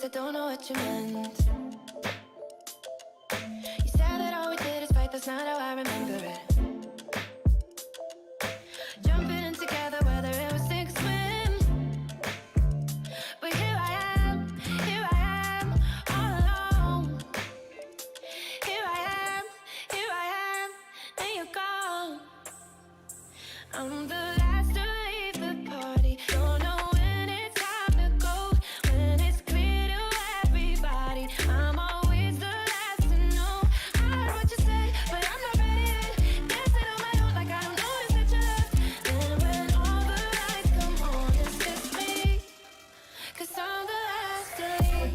I don't know what you meant. You said that all we did is fight, that's not how I remember it. Jumping in together, whether it was sink or swim. But here I am, all alone. Here I am, and you're gone. I'm the last to leave the party. Don't know when it's time to go. When it's clear to everybody, I'm always the last to know. I heard what you say, but I'm not ready yet. Dancing on my own like I don't notice that you left. Then when all the lights come on, it's just me. 'Cause I'm the last to leave.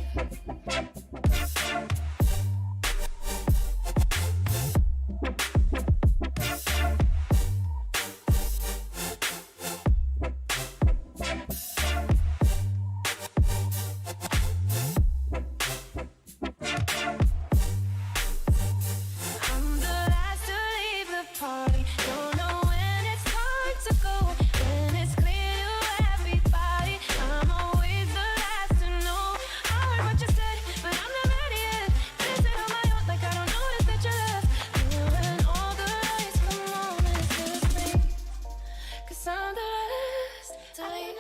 I'm the last to leave the party. Don't know when it's time to go. When it's clear to everybody, I'm always the last to know. I heard what you said, but I'm not ready yet. Dancing on my own like I don't notice that you left. Then when all the lights come on, it's just me. 'Cause I'm the last to leave.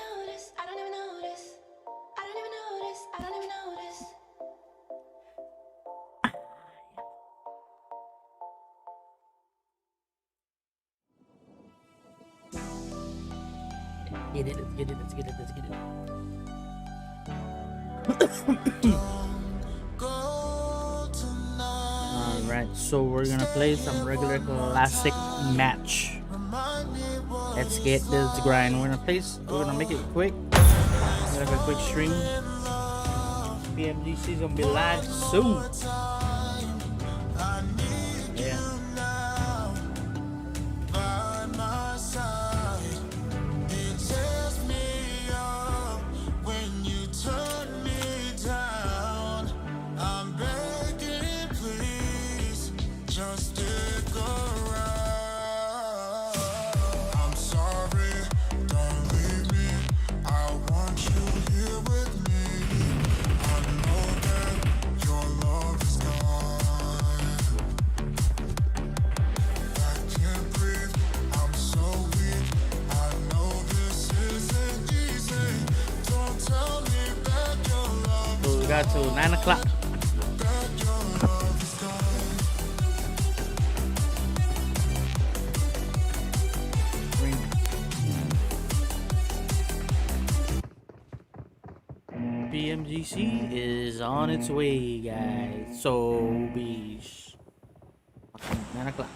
I don't even notice. I don't even notice. I don't even notice. Get it, let's get it, let's get it, let's get it. Alright, so we're gonna play some regular classic match. Let's get this grind. We're gonna make it quick. We're gonna have a quick stream. PMGC is gonna be live soon. Yeah. So we got to 9 o'clock. PMGC is on its way, guys. So be 9 o'clock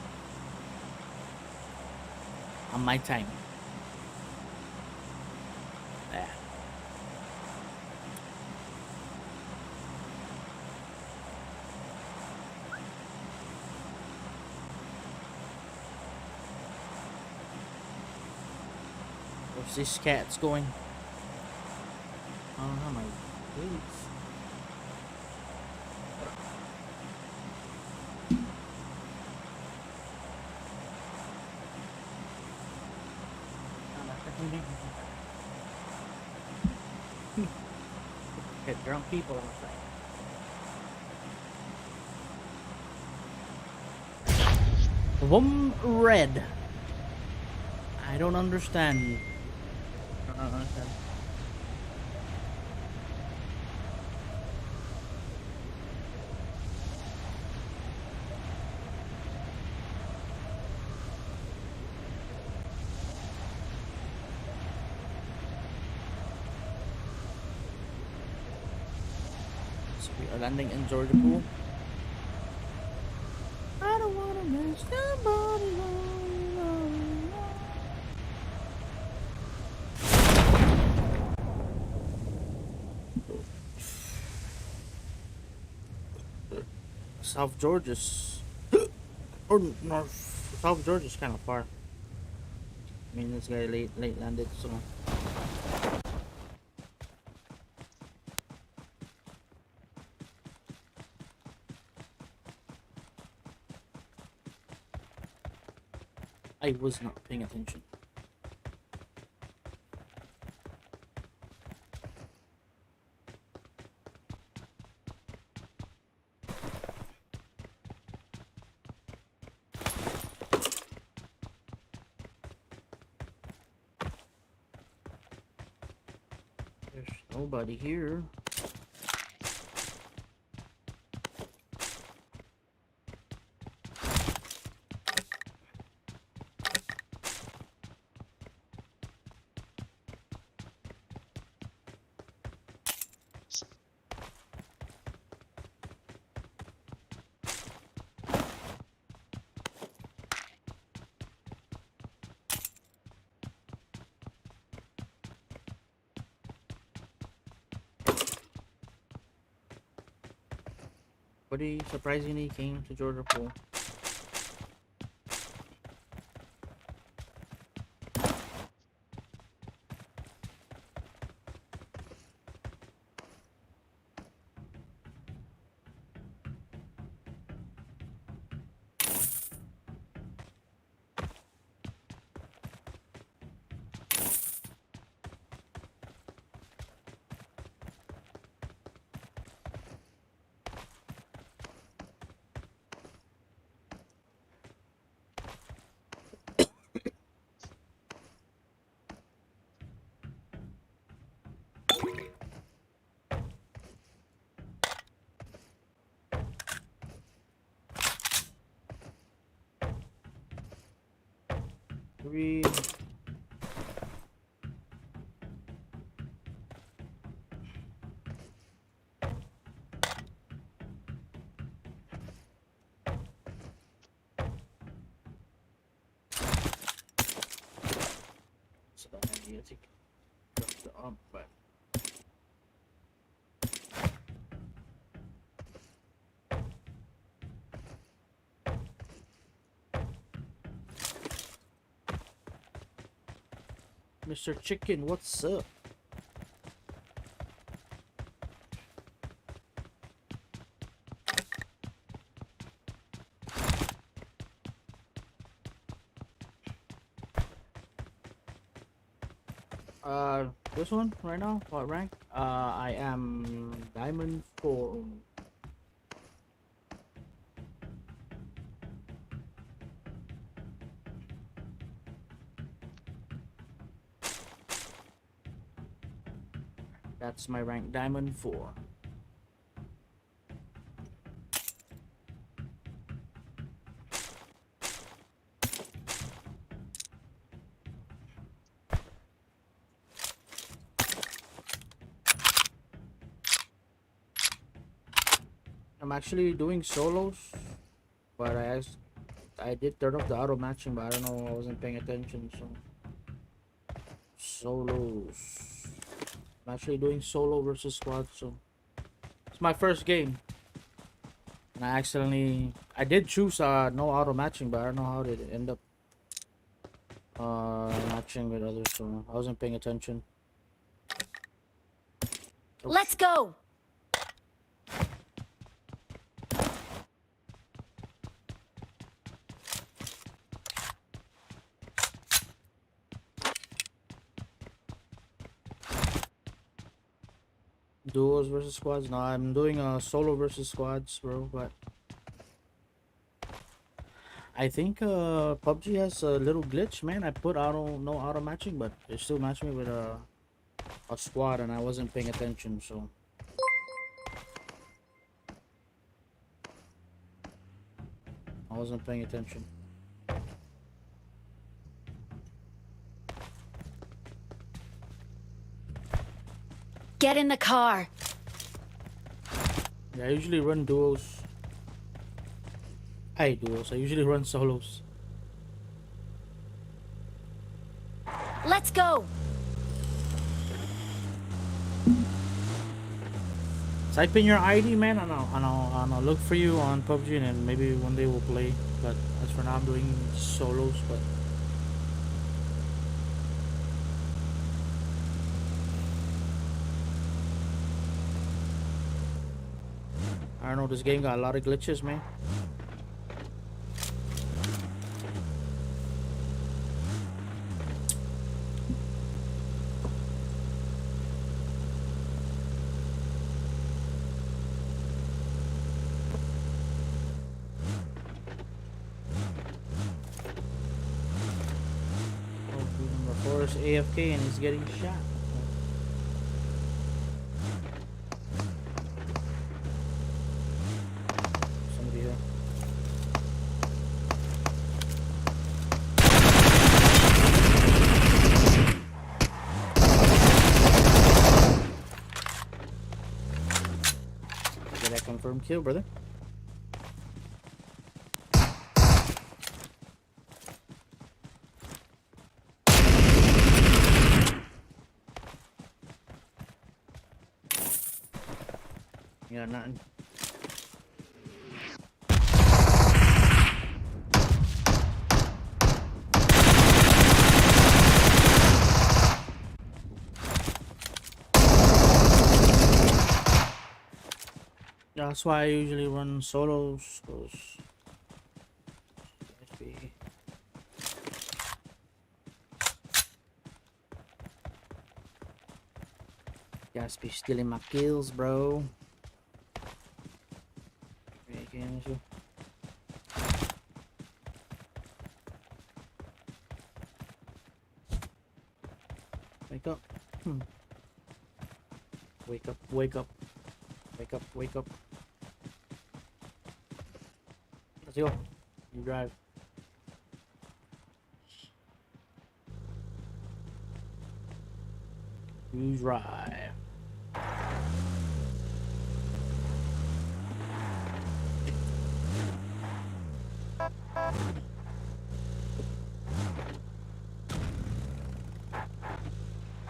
on my time. Yeah. Where's this cat's going? I don't know my boots. Get drunk people on the side. One red. I don't understand. I don't understand. We are landing in Georgia Pool. I don't wanna miss somebody. South Georgia's or North South Georgia's kind of far. I mean, this guy late landed, so. I was not paying attention. Nobody here. Nobody surprisingly came to Georgia Pool. Three. So maybe I think the ump, but Mr. Chicken, what's up? This one right now, what rank? I am Diamond 4. That's my rank, Diamond 4. I'm actually doing solos, but I did turn off the auto matching, but I don't know, I wasn't paying attention, so solos. I'm actually doing solo versus squad, so it's my first game. And I did choose no auto matching, but I don't know how did it end up matching with others, so I wasn't paying attention. Let's go. Duos versus squads? No, I'm doing solo versus squads, bro, but I think PUBG has a little glitch, man. I put no auto matching, but it still matched me with a squad, and I wasn't paying attention, so I wasn't paying attention. Get in the car. Yeah, I usually run duos. I usually run solos. Let's go. Type in your ID, man, and I'll look for you on PUBG, and then maybe one day we'll play. But as for now, I'm doing solos. But I don't know. This game got a lot of glitches, man. AFK and he's getting shot. Confirm kill, brother. Yeah, nothing. Yeah, that's why I usually run solos. Cause guys be stealing my kills, bro. Wake up. Wake up, wake up. Wake up, wake up. Let's go. You drive. You drive.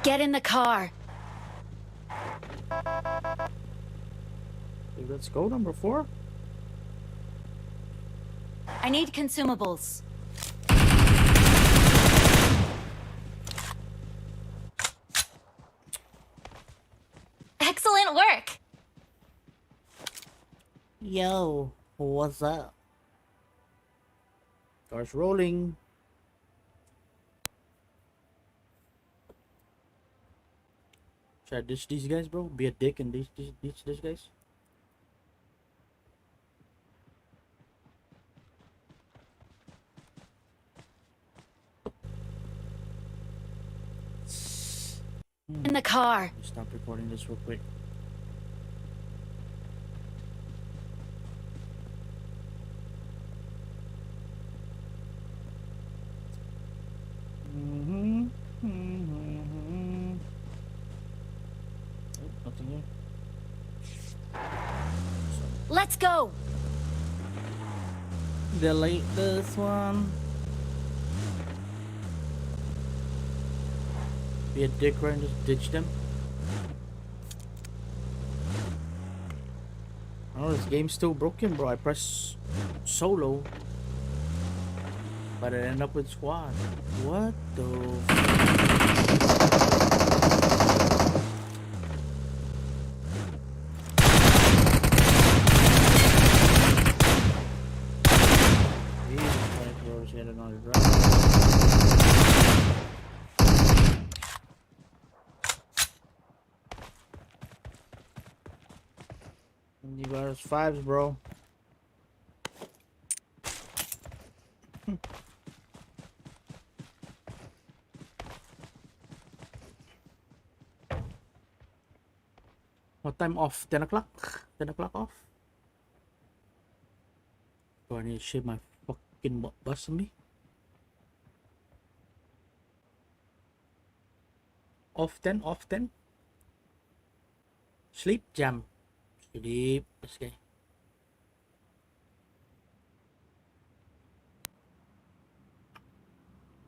Get in the car. Okay, let's go, number 4. I need consumables. Excellent work. Yo, what's up? Cars rolling. Should I ditch these guys, bro? Be a dick and ditch these guys? In the car. Let me stop recording this real quick. Oh, nothing here. Let's go. Delete this one. Be a dick right and just ditch them. Oh, this game's still broken, bro. I press solo, but I end up with squad. What the? You got us 5s, bro. What time off? 10 o'clock? 10 o'clock off? Do I need to shave my fucking bus on me? Off 10? Off 10? Sleep jam. Sleep. Let's go.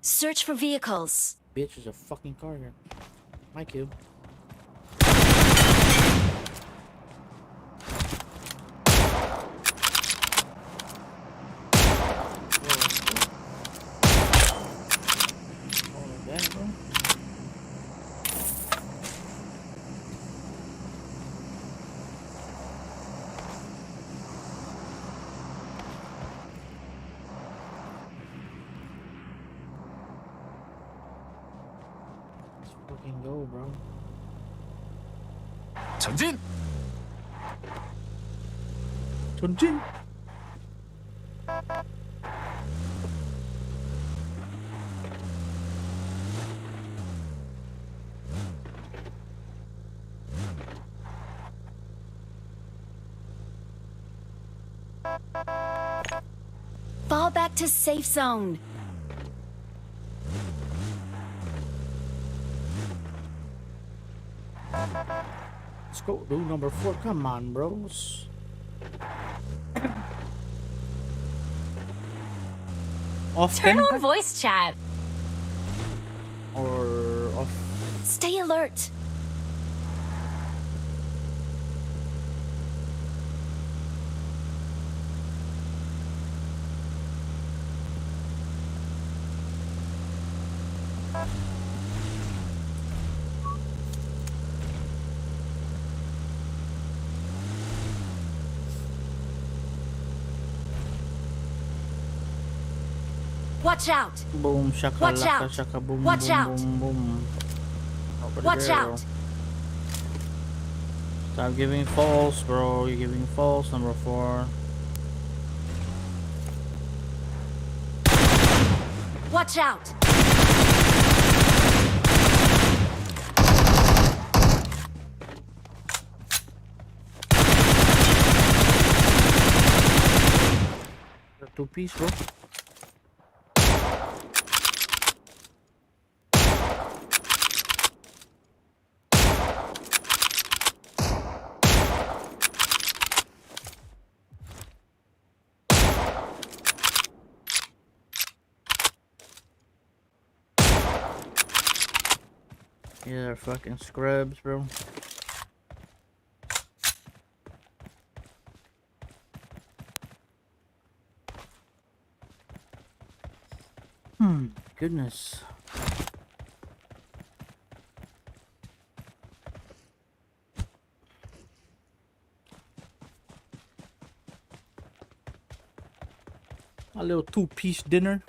Search for vehicles. Bitch, there's a fucking car here. My cube. Fucking go, bro. 전진! 전진! Fall back to safe zone. Let's go, dude. Number 4. Come on, bros. often on voice chat. or off? Stay alert. Watch out. Boom, shaka Watch laka, out. shaka boom, Watch boom, out. boom, boom. Over Watch there. out. Stop giving false, bro. You're giving false, number 4. Watch out. The 2-piece, bro. Yeah, they're fucking scrubs, bro. Goodness. A little 2-piece dinner.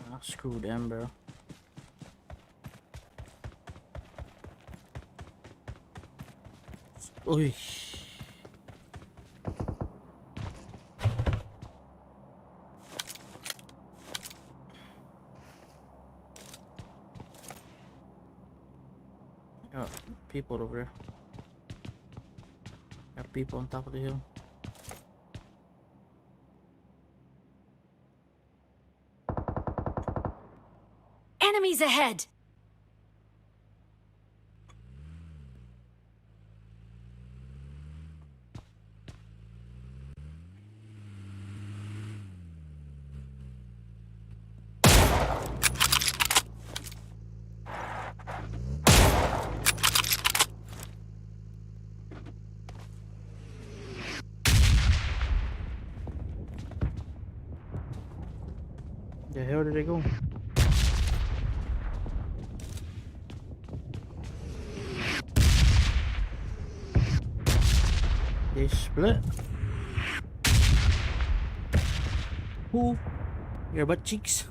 Ah, screw them, bro. Oy. Got people over there. Got people on top of the hill. Enemies ahead. The hell did they go? They split. Who? Your butt cheeks.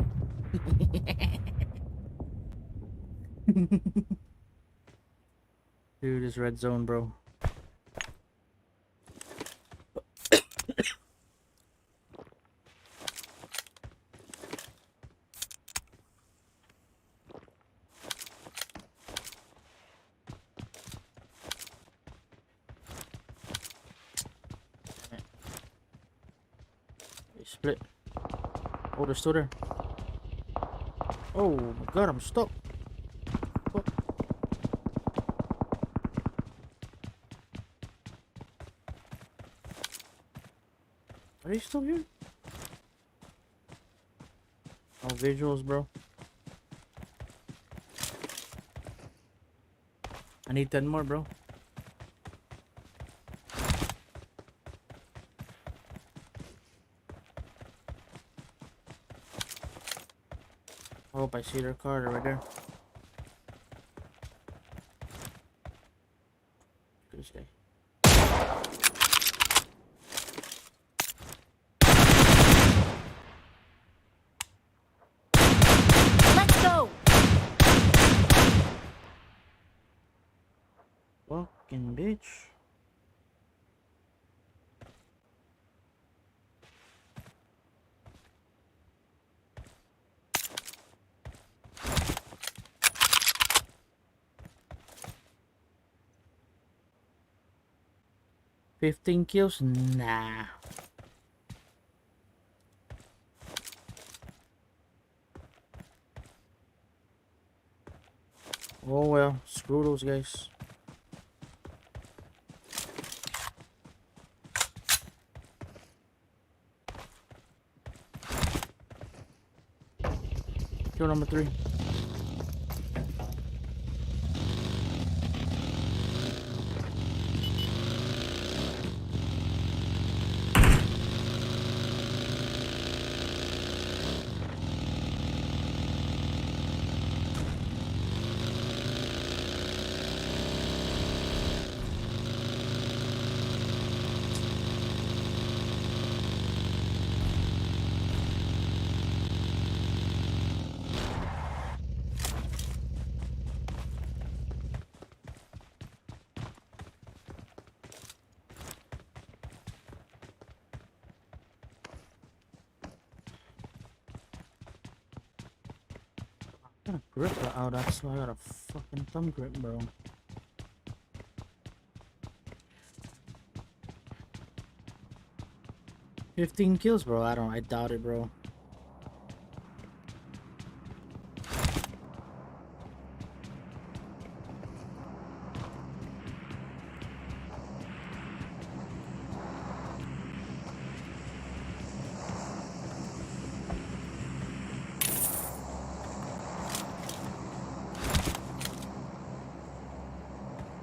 Dude, this red zone, bro. They split. Oh, they're still there. Oh my god, I'm stuck. Fuck. Are they still here? Oh, visuals, bro. I need 10 more, bro. I hope I see their car right there. Good stay. Let's go. Fucking bitch. 15 kills? Nah. Oh well, screw those guys. Kill number 3. I got a grip. Oh, that's why I got a fucking thumb grip, bro. $15 kills, bro. I doubt it, bro.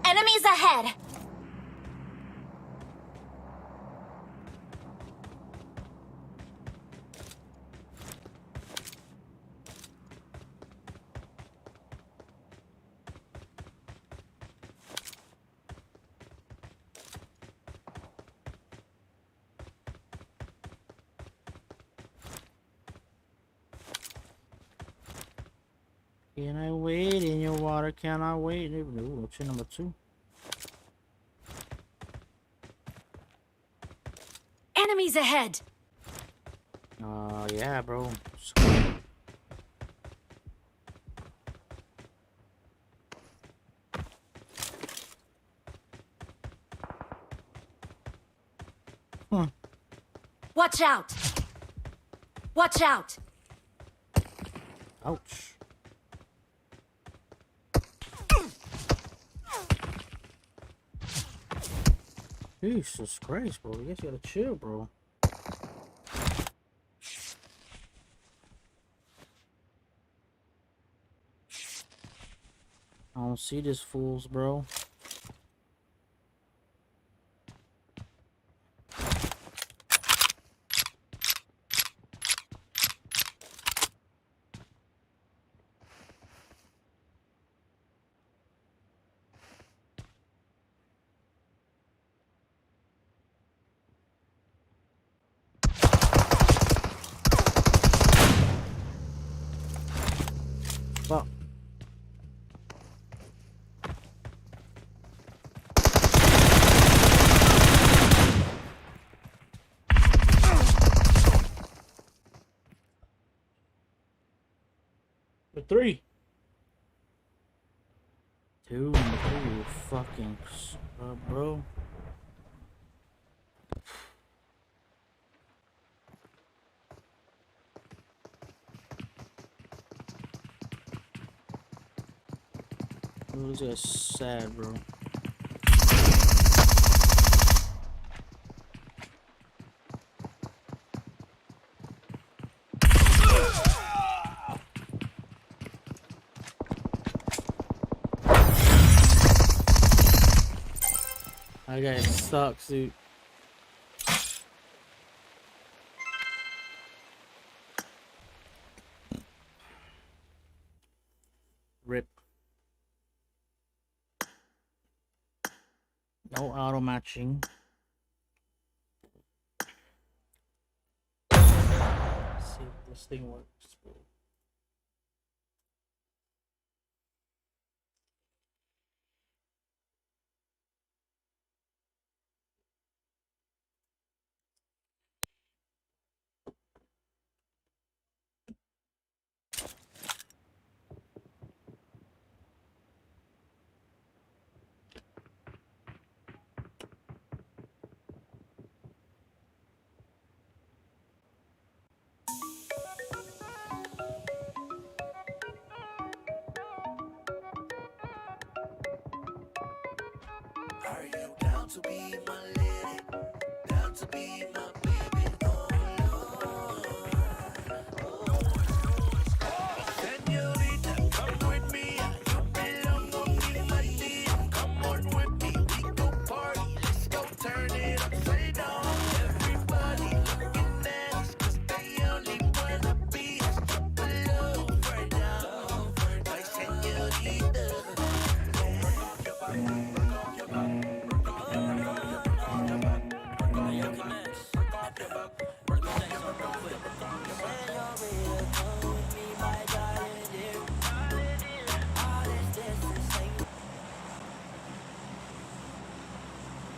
Enemies ahead! Can I wait in your water? Can I wait? Ooh, option number 2. Enemies ahead! Yeah, bro. Huh. Watch out! Watch out! Ouch. Jesus Christ, bro. You guys gotta chill, bro. I don't see these fools, bro. Fuck. The 3. 2 and 3, you fucking bro. Oh, this guy's sad, bro. That guy sucks, dude. Rip. No auto matching. Let's see if this thing works.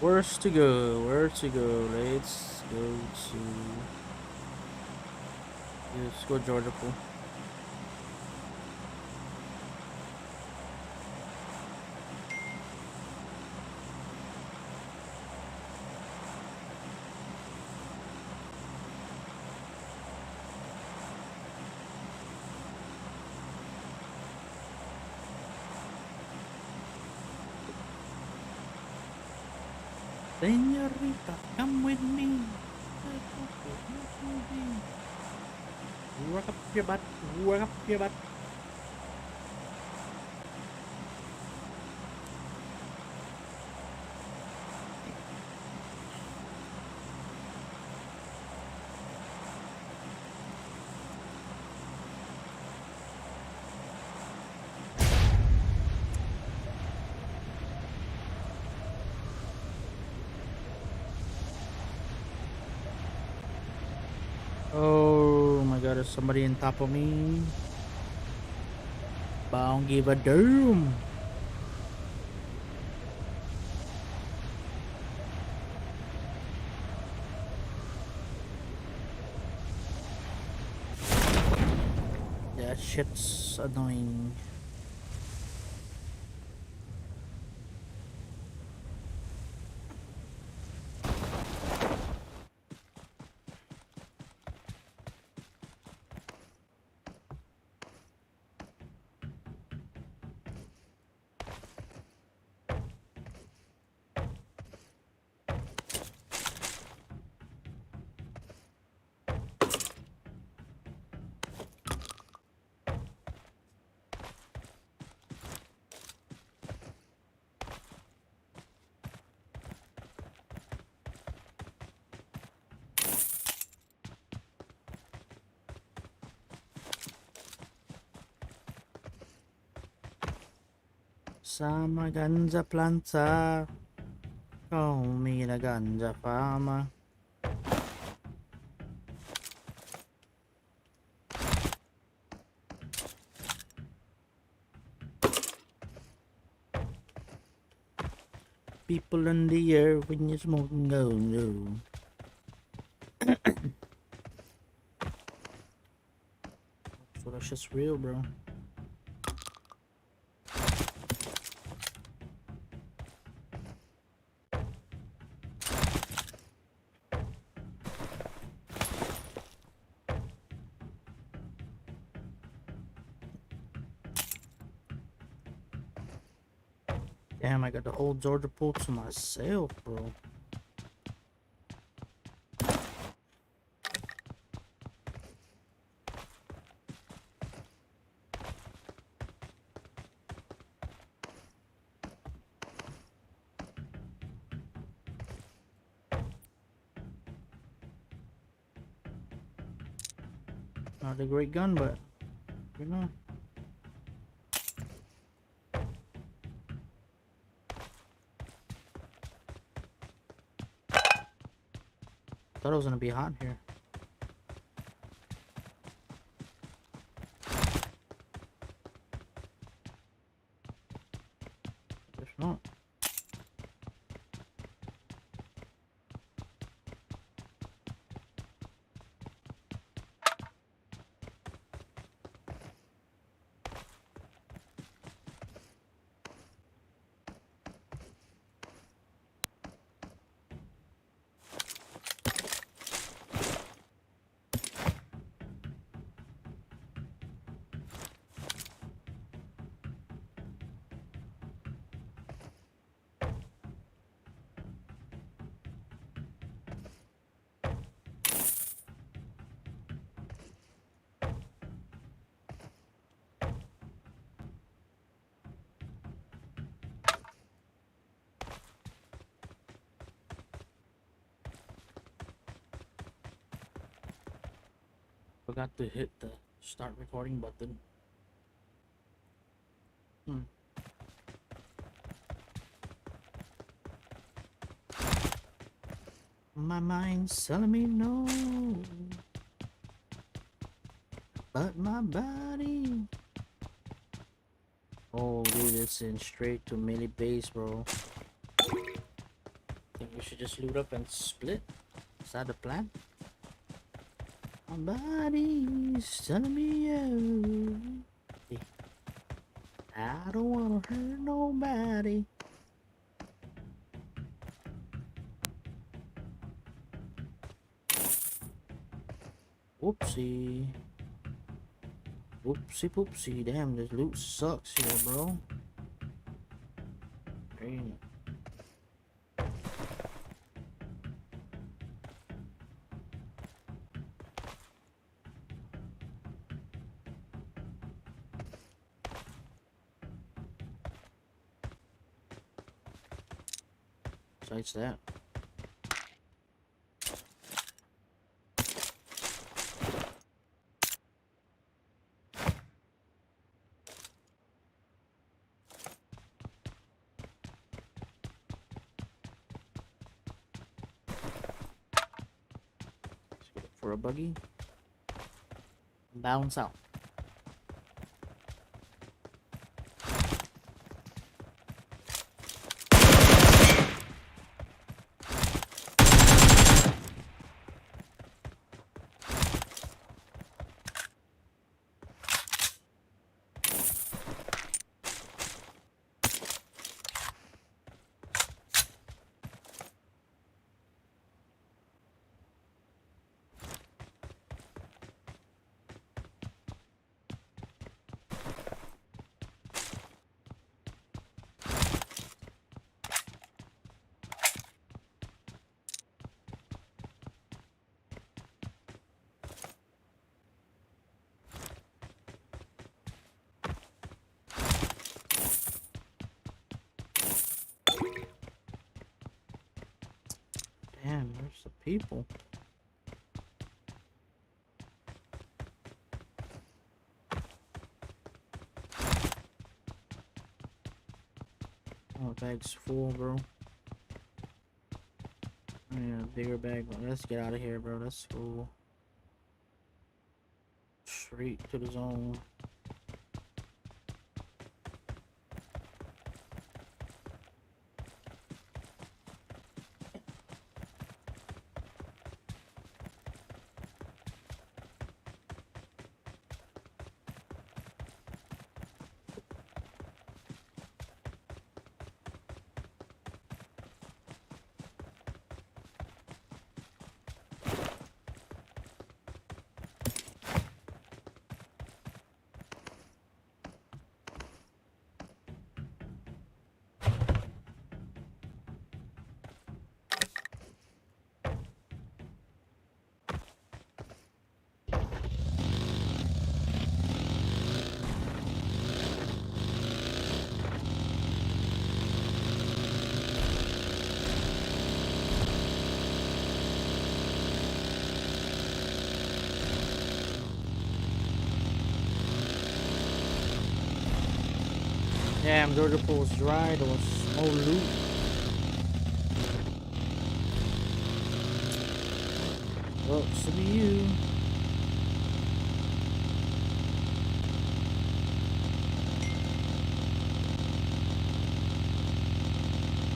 Where's to go? Where to go? Let's go to. Let's go Georgia Pool. Señorita, come with me. Work up your butt. Work up your butt. Oh my god, there's somebody on top of me. But I don't give a damn. That shit's annoying. Sama ganja planta. Call me the ganja farmer. People in the air when you're smoking, go, no. So that's just real, bro. Damn, I got the whole Georgia Pool to myself, bro. Not a great gun, but you know. Thought it was gonna be hot here. Guess not. Forgot to hit the start recording button. My mind's telling me no, but my body. Oh, dude, it's in straight to melee base, bro. Think we should just loot up and split? Is that the plan? My body's telling me yeah. I don't wanna hurt nobody. Whoopsie. Whoopsie poopsie. Damn, this loot sucks here, bro. Damn. Besides that. Let's go for a buggy. Bounce out. Damn, where's the people? Oh, the bag's full, bro. Yeah, bigger bag. Let's get out of here, bro. Let's go straight to the zone. Damn, Georgia Pool's dry. There was no loot. Well, to be you.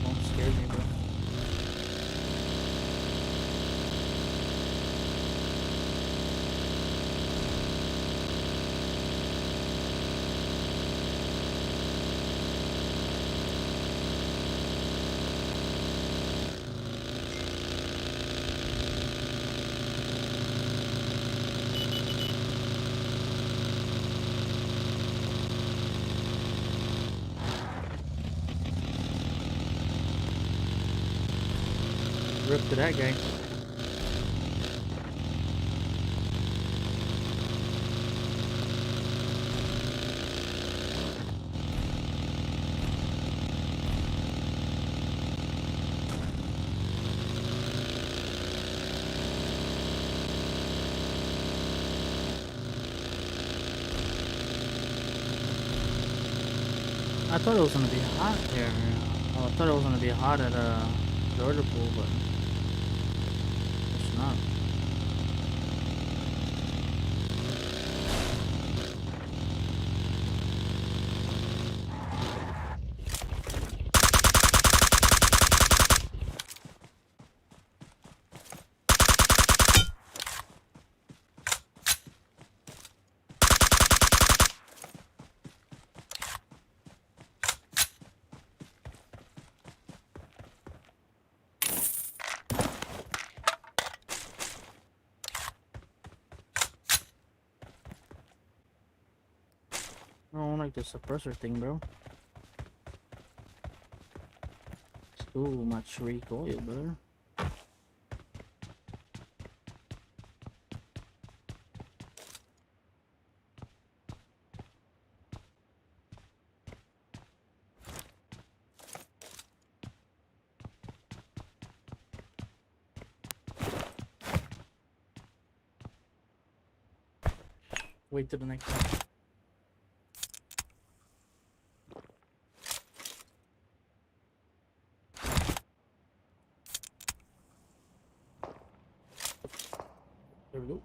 Don't scare me, bro. Rip to that guy. I thought it was gonna be hot here. Oh, I thought it was gonna be hot at Georgia pool, but it's not. I don't like the suppressor thing, bro. It's too much recoil, brother. Wait till the next one. There we go.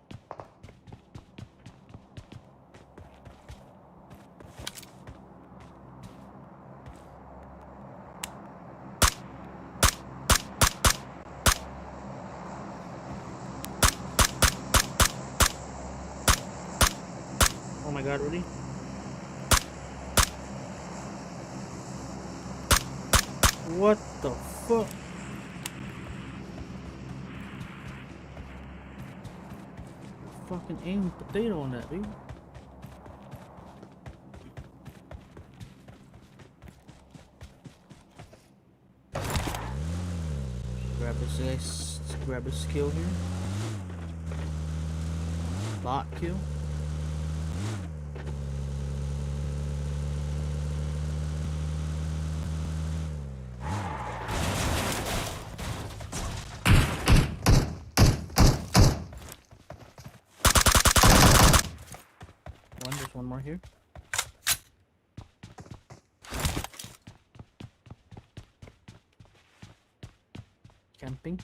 Oh my god, really? What the fuck? Fucking aim potato on that, dude. Grab his kill here. Bot kill. There's one more here. Camping.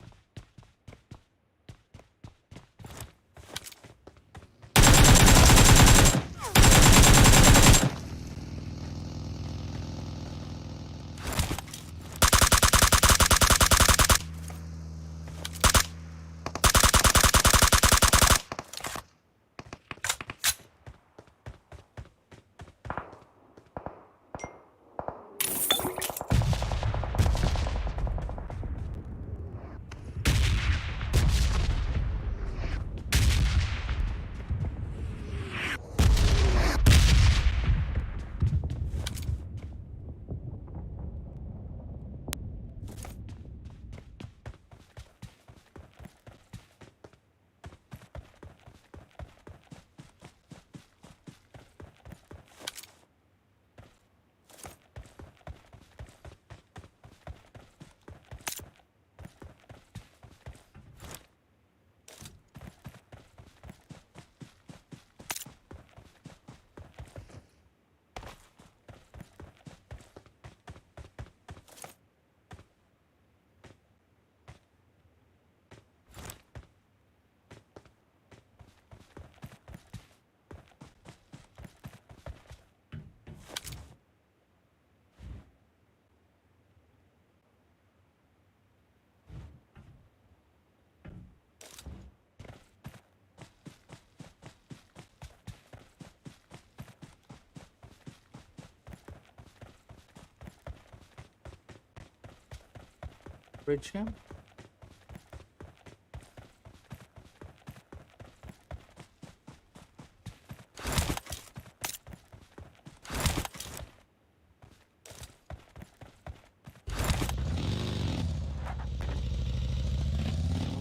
Bridge camp.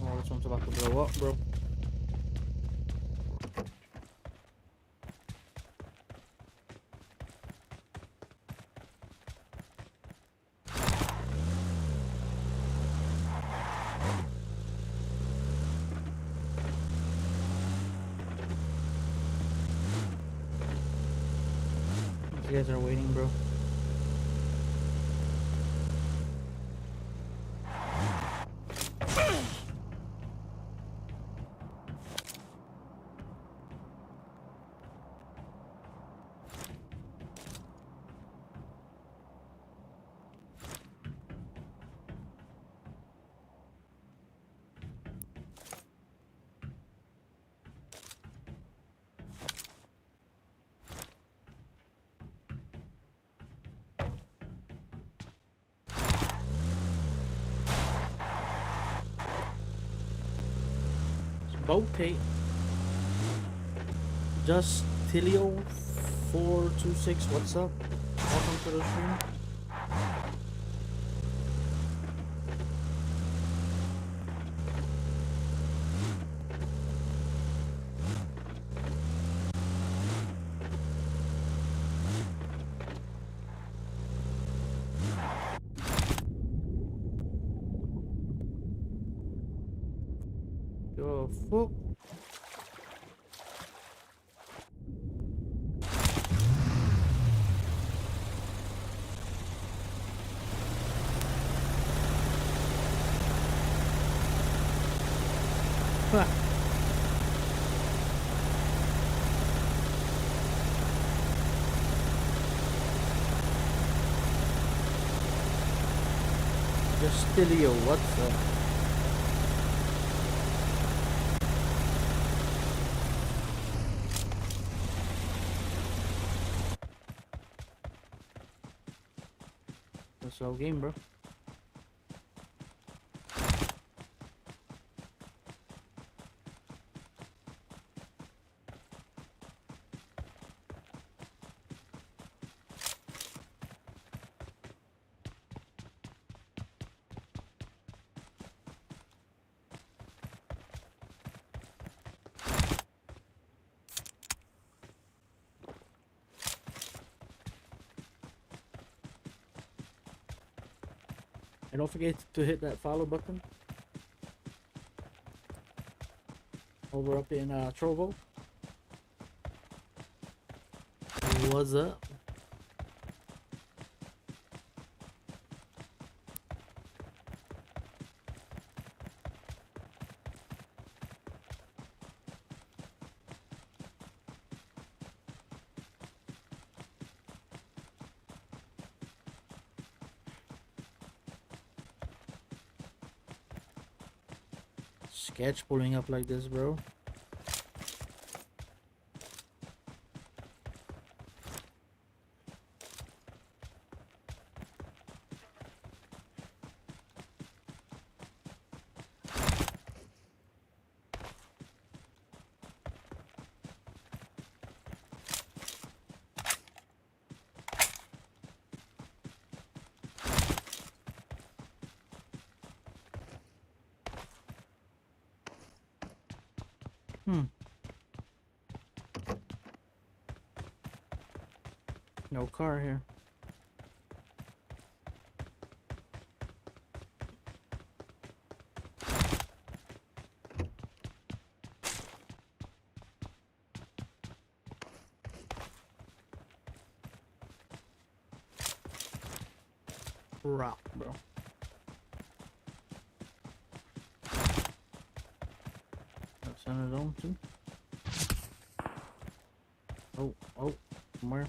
Oh, this one's about to blow up, bro. You guys are waiting, bro. Okay. Just Tilio 426. What's up? Welcome to the stream. Yo, fuck. Just Tilio. What's up? That's our game, bro. And don't forget to hit that follow button over up in Trovo. What's up? Sketch pulling up like this, bro. No car here. Rock, bro. That's on his own too. Oh, somewhere.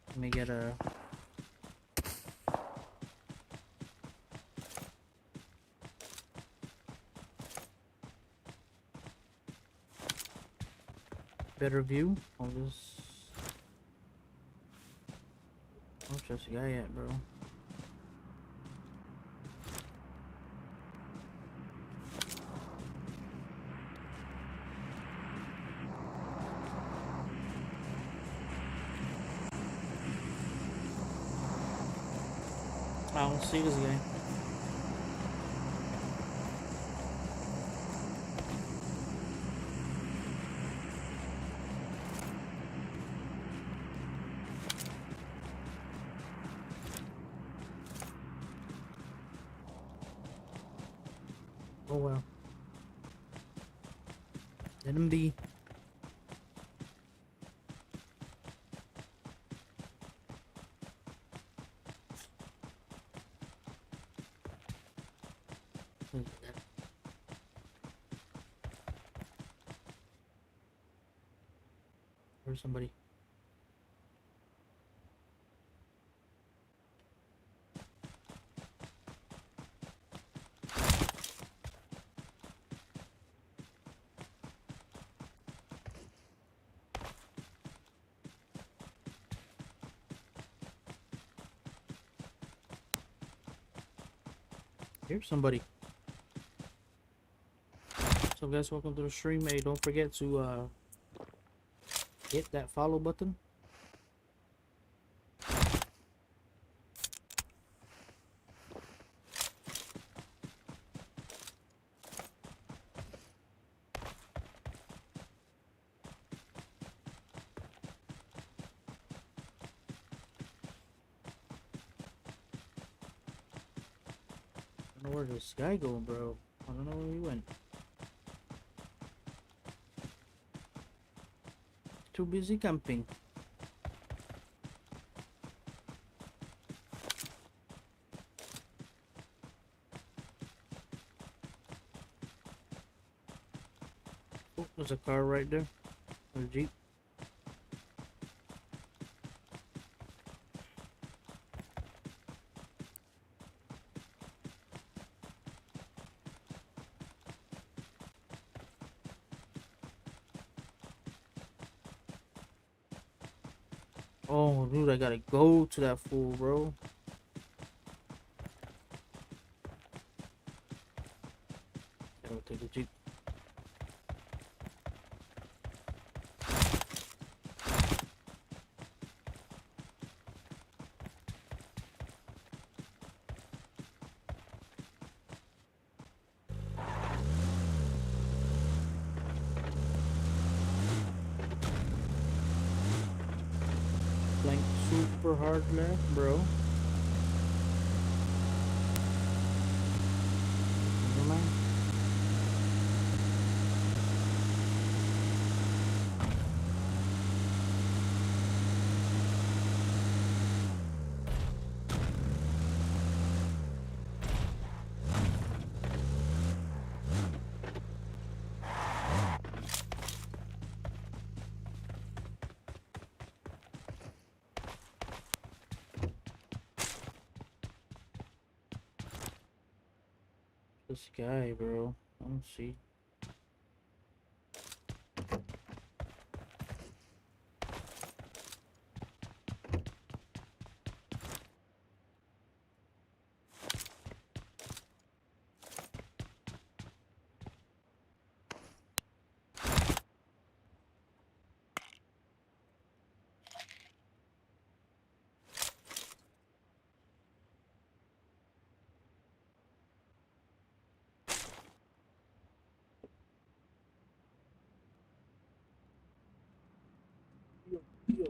Let me get a better view of this. Where's this guy at, bro? I don't see this guy. Oh well. Let him be. Where's somebody? Here's somebody. What's up, guys? Welcome to the stream. Hey, don't forget to hit that follow button. I don't know where this guy going, bro. I don't know where he went. Too busy camping. Oh, there's a car right there. Or a Jeep. Oh, dude, I gotta go to that fool, bro. Gotta take the Jeep. Like super hard left, bro. Never mind. This guy, bro. I don't see. Yo.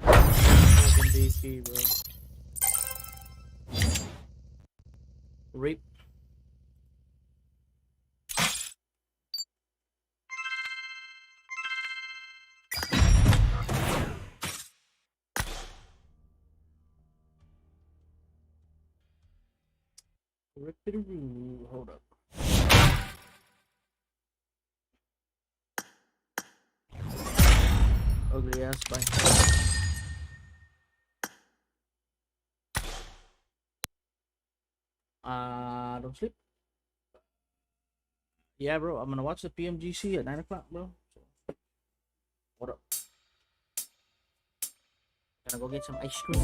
Fucking DC, bro. Rape. Rip-a-doo. Hold up. Ugly ass bike. Don't sleep. Yeah, bro. I'm gonna watch the PMGC at 9 o'clock, bro. So, what up? Gonna go get some ice cream.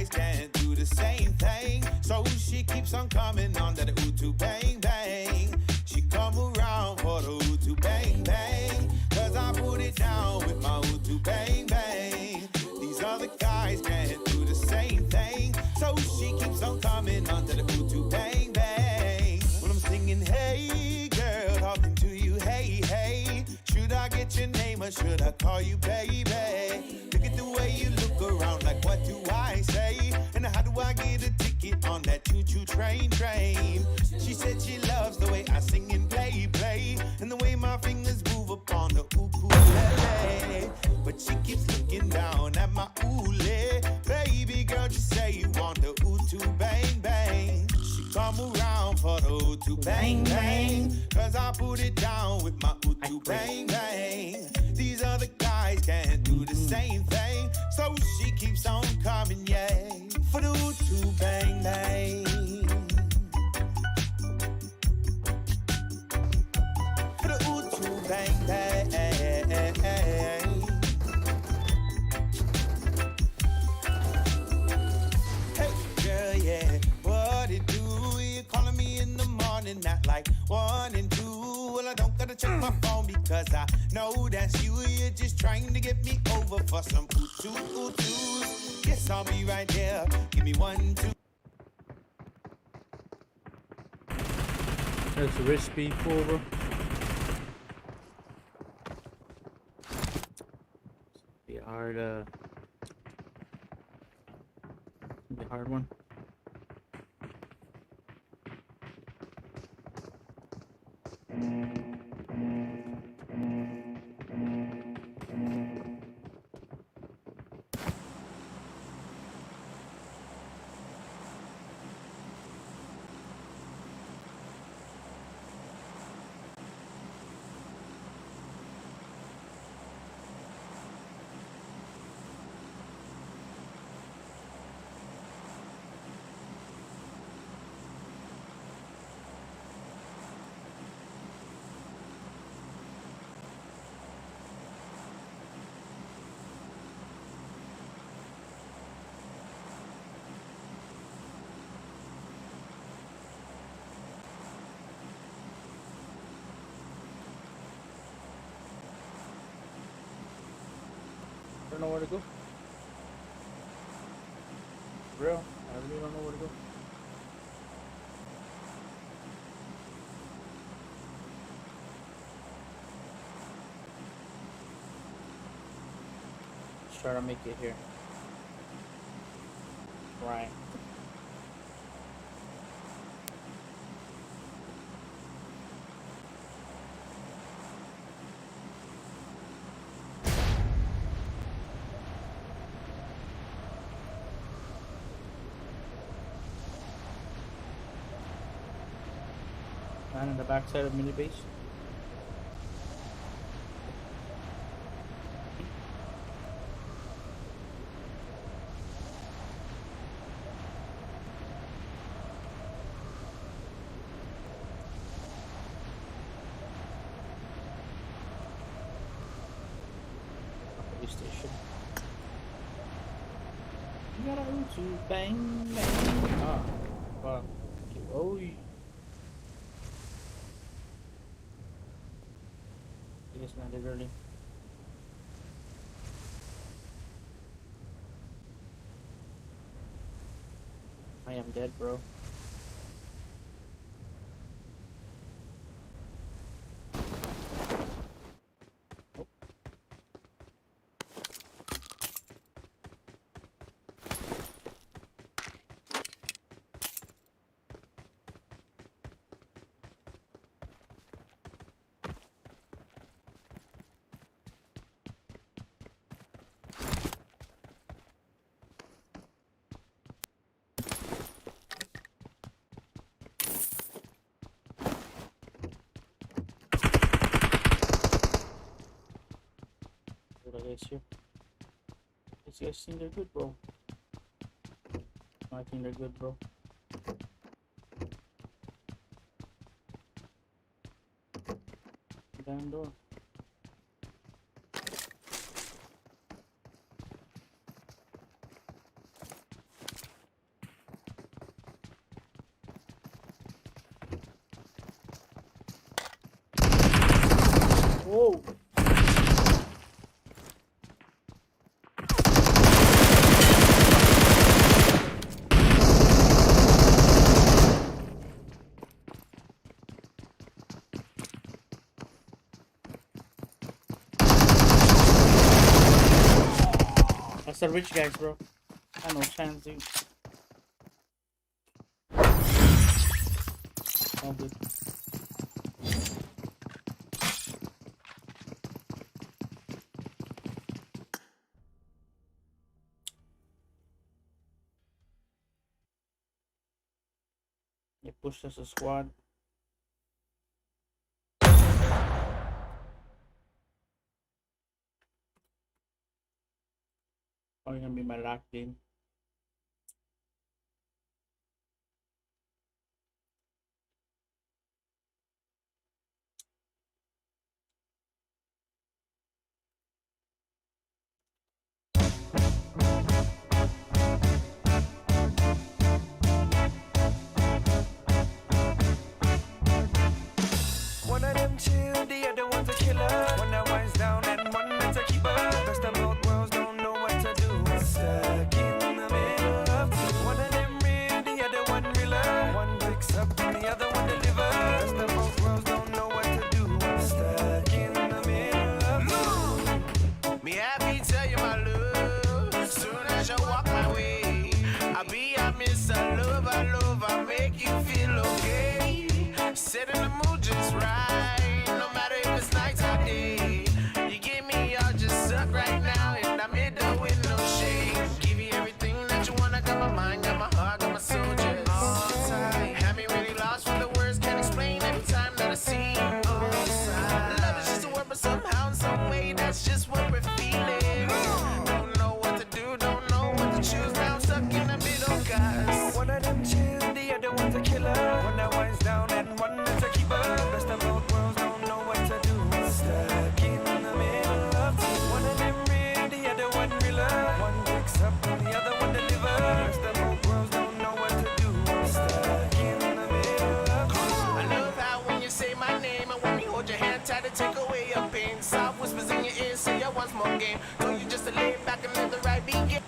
guys can't do the same thing. So she keeps on coming on to the Utu bang bang. She come around for the Utu bang bang. Cause I put it down with my Utu bang bang. These other guys can't do the same thing. So she keeps on coming on to the Utu bang bang. When I'm singing, hey girl, talking to you, hey, hey. Should I get your name or should I call you baby? Look at the way you look around, like what do I say? And how do I get a ticket on that choo-choo train? She said she loves the way I sing and play, and the way my fingers move upon the ukulele. But she keeps looking down at my ule. Baby girl, just say you want the utu bang bang. She come around for the utu bang bang. Cause I put it down with my utu bang bang. These other guys can't do the same thing. So she keeps on coming, yeah, for the utu bang bang. For the utu bang bang. Hey girl, yeah, what it do? You calling me in the morning at like 1 and 2. Well, I don't gotta check my phone because I know that's you. You're just trying to get me over for some utus. Yes, I'll be right there. Give me 1, 2. That's a wrist speed full, bro. Be a hard one. Don't know where to go. Real, I really don't know where to go. Let's try to make it here. Right. Man in the backside of mini base. Police station. You gotta go to bang bang. Ah, fuck. Oh, I guess not early. I am dead, bro. Here. These guys think they're good, bro. I think they're good, bro. Damn door. Oh. That's the rich guys, bro. I no chance, dude. All good. They pushed us a squad. Probably gonna be my last game. One of them chill, the other one's a killer. One that winds down and one that's a keeper. Best of both worlds don't know what to do. Stuck in the middle of two. One of them real, the other one realer. One picks up and the other one delivers. Best of both worlds don't know what to do. Stuck in the middle of two. Me happy tell you my love. Soon as you walk my way, I'll be a miss. I love, I make you feel okay. Setting the mood just right. No matter if it's night or day. You give me all just suck right now. In the middle with no shame. Give you everything that you want. I got my mind, got my heart, got my soul just all tight. Have me really lost for the words. Can't explain every time that I see you on side. Love is just a word, but somehow in some way that's just what we're feeling. Don't know what to do, don't know what to choose. Now I'm stuck in the middle, guys. One of them chill, the other one's a killer. One that winds down and one that's a keeper. Best of both worlds don't know what to do. Stuck in the middle of two. One of them real, the other one realer. One picks up and the other one delivers. Best of both worlds don't know what to do. Stuck in the middle of two. I love how when you say my name and when we hold your hand tight to take away your pain. Soft whispers in your ear say I want more game. So you just to lay back and let the right begin.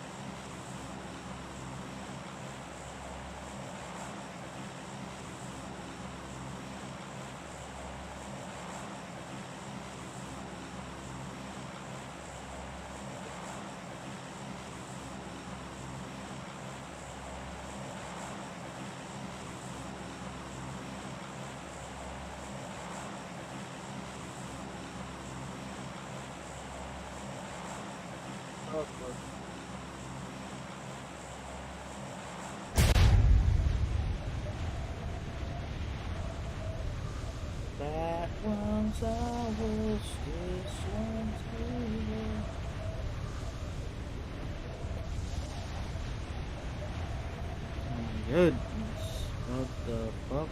That one's ours, this one's yours. My goodness, what the fuck?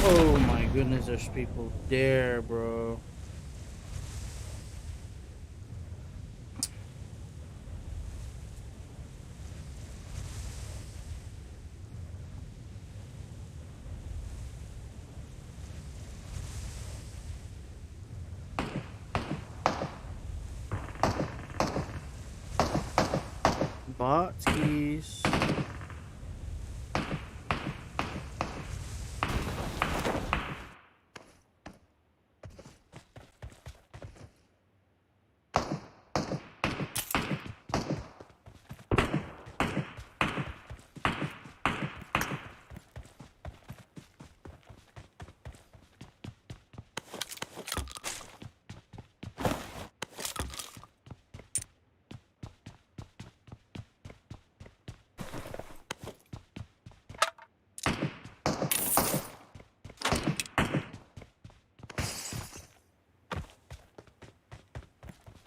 Oh my goodness, there's people there, bro. Botskis.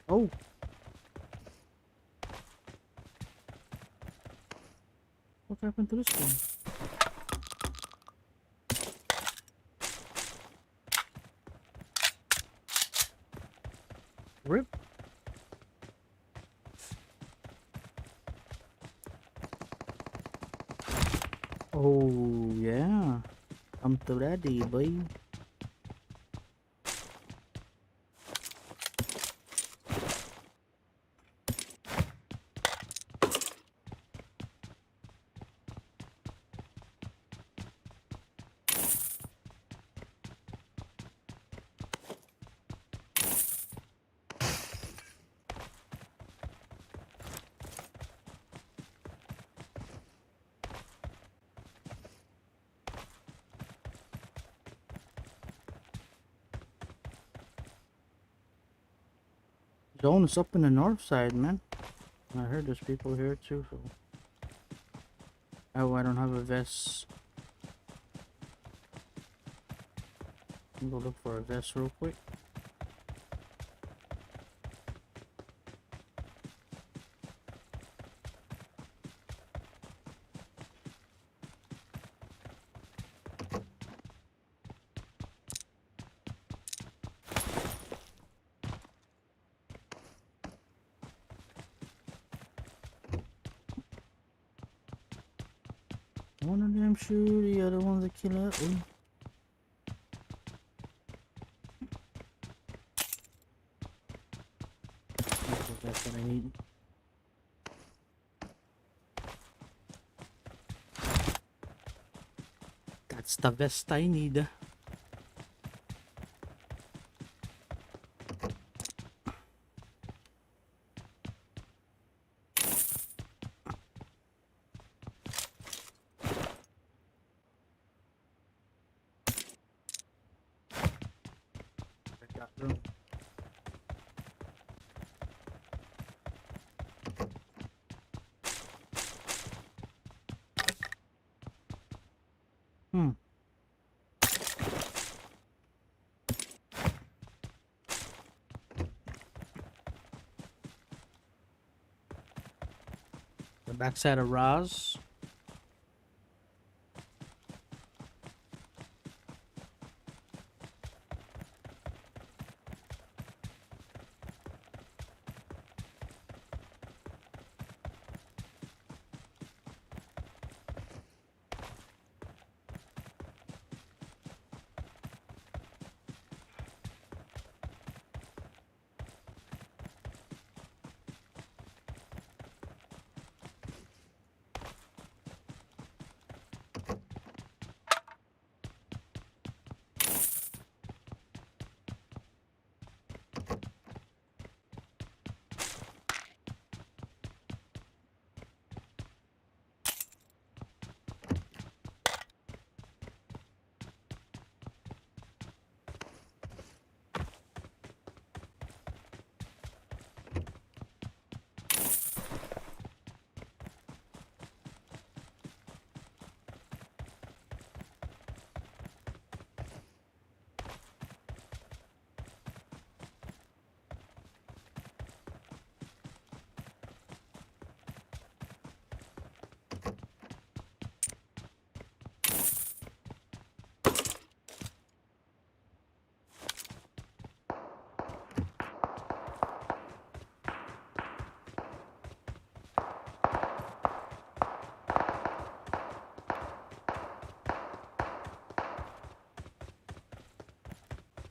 Oh. What happened to this one? Rip. Oh yeah. I'm to ready, boy. Zone is up in the north side, man. I heard there's people here too. So. Oh, I don't have a vest. I'm gonna look for a vest real quick. One of them shoot, the other one's a killer. Ooh. That's what I need. That's the vest I need. I got them. Hmm. The backside of Roz.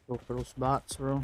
Go for those bots, bro.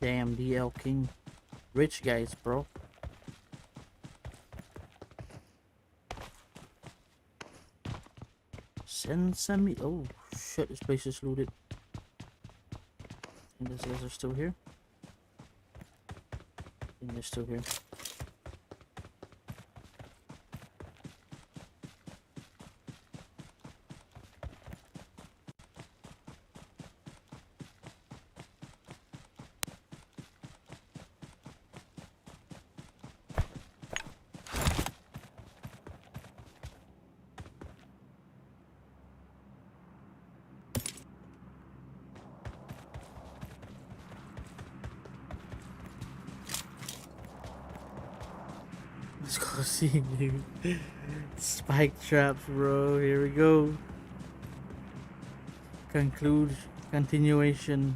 Damn, DL King. Rich guys, bro. Send me. Oh, shit. This place is looted. And these guys are still here. And they're still here. Let's go see, dude. Spike traps, bro. Here we go. Continuation.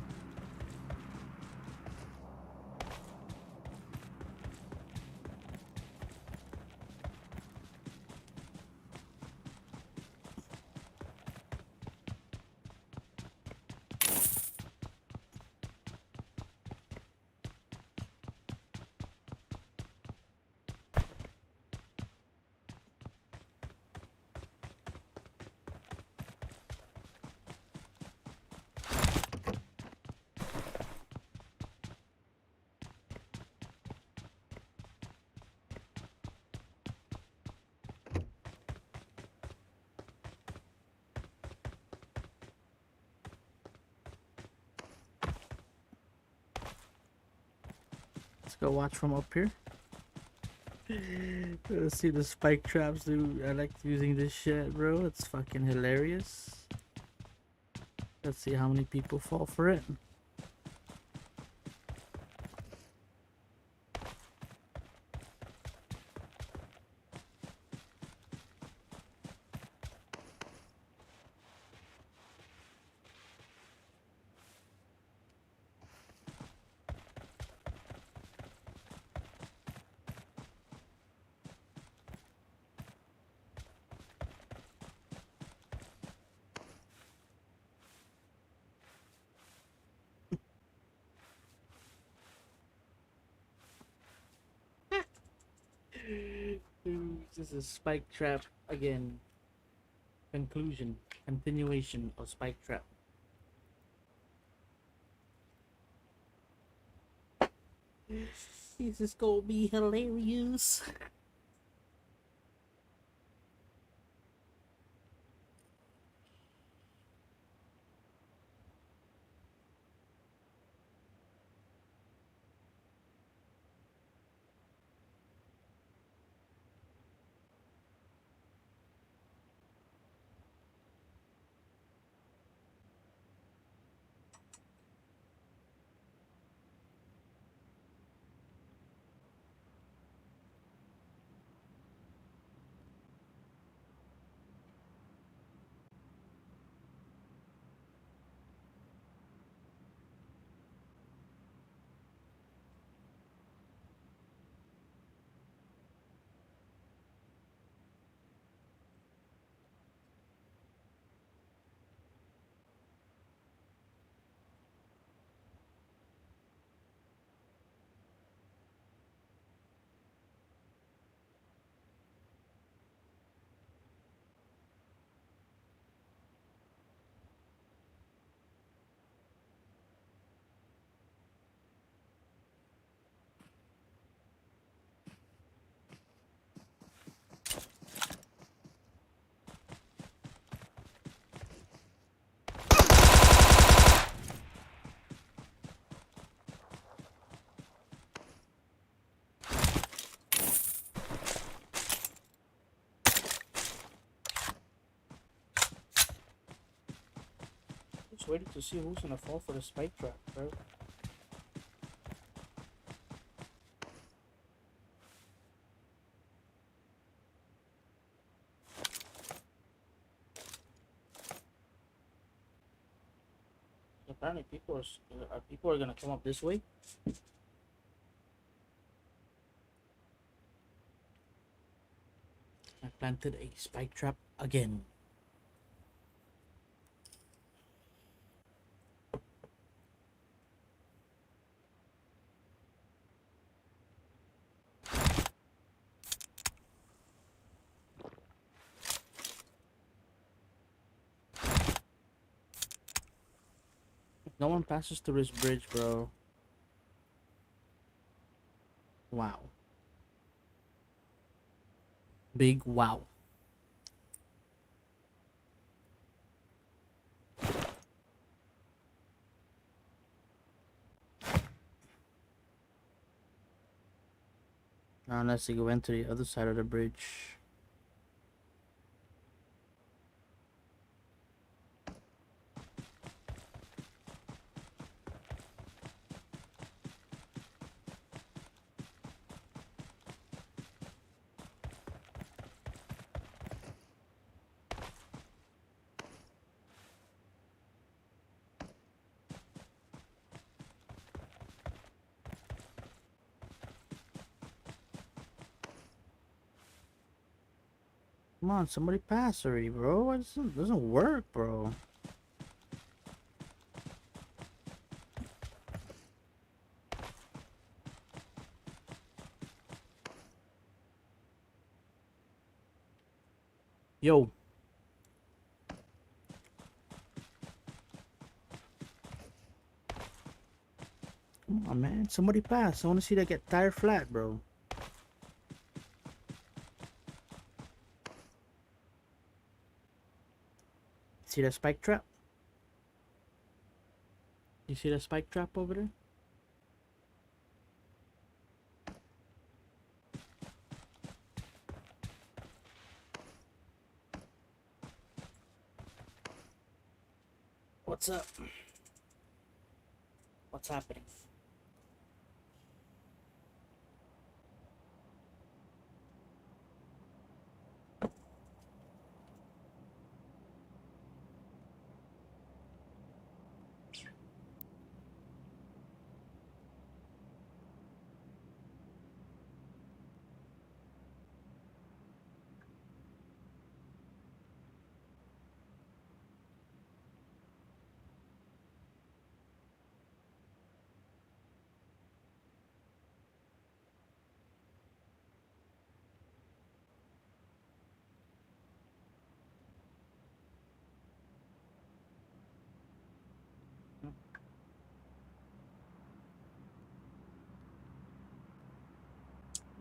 Let's go watch from up here. Let's see the spike traps, dude. I like using this shit, bro. It's fucking hilarious. Let's see how many people fall for it. Dude, this is spike trap again. Continuation of spike trap. This is gonna be hilarious. Just waiting to see who's gonna fall for the spike trap, bro. Apparently, people are gonna come up this way. I planted a spike trap again. No one passes through this bridge, bro. Wow. Big wow. Unless you go into the other side of the bridge. Come on, somebody pass already, bro. It doesn't work, bro. Yo. Come on, man. Somebody pass. I want to see that get tire flat, bro. See that spike trap? You see that spike trap over there? What's up? What's happening?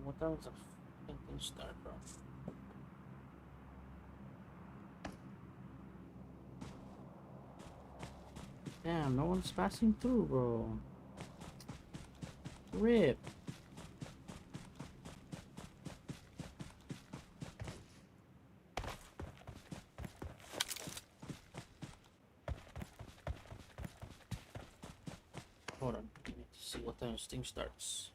What that was a fucking start, bro. Damn, no one's passing through, bro. Rip. Hold on. I need to see what time this thing starts.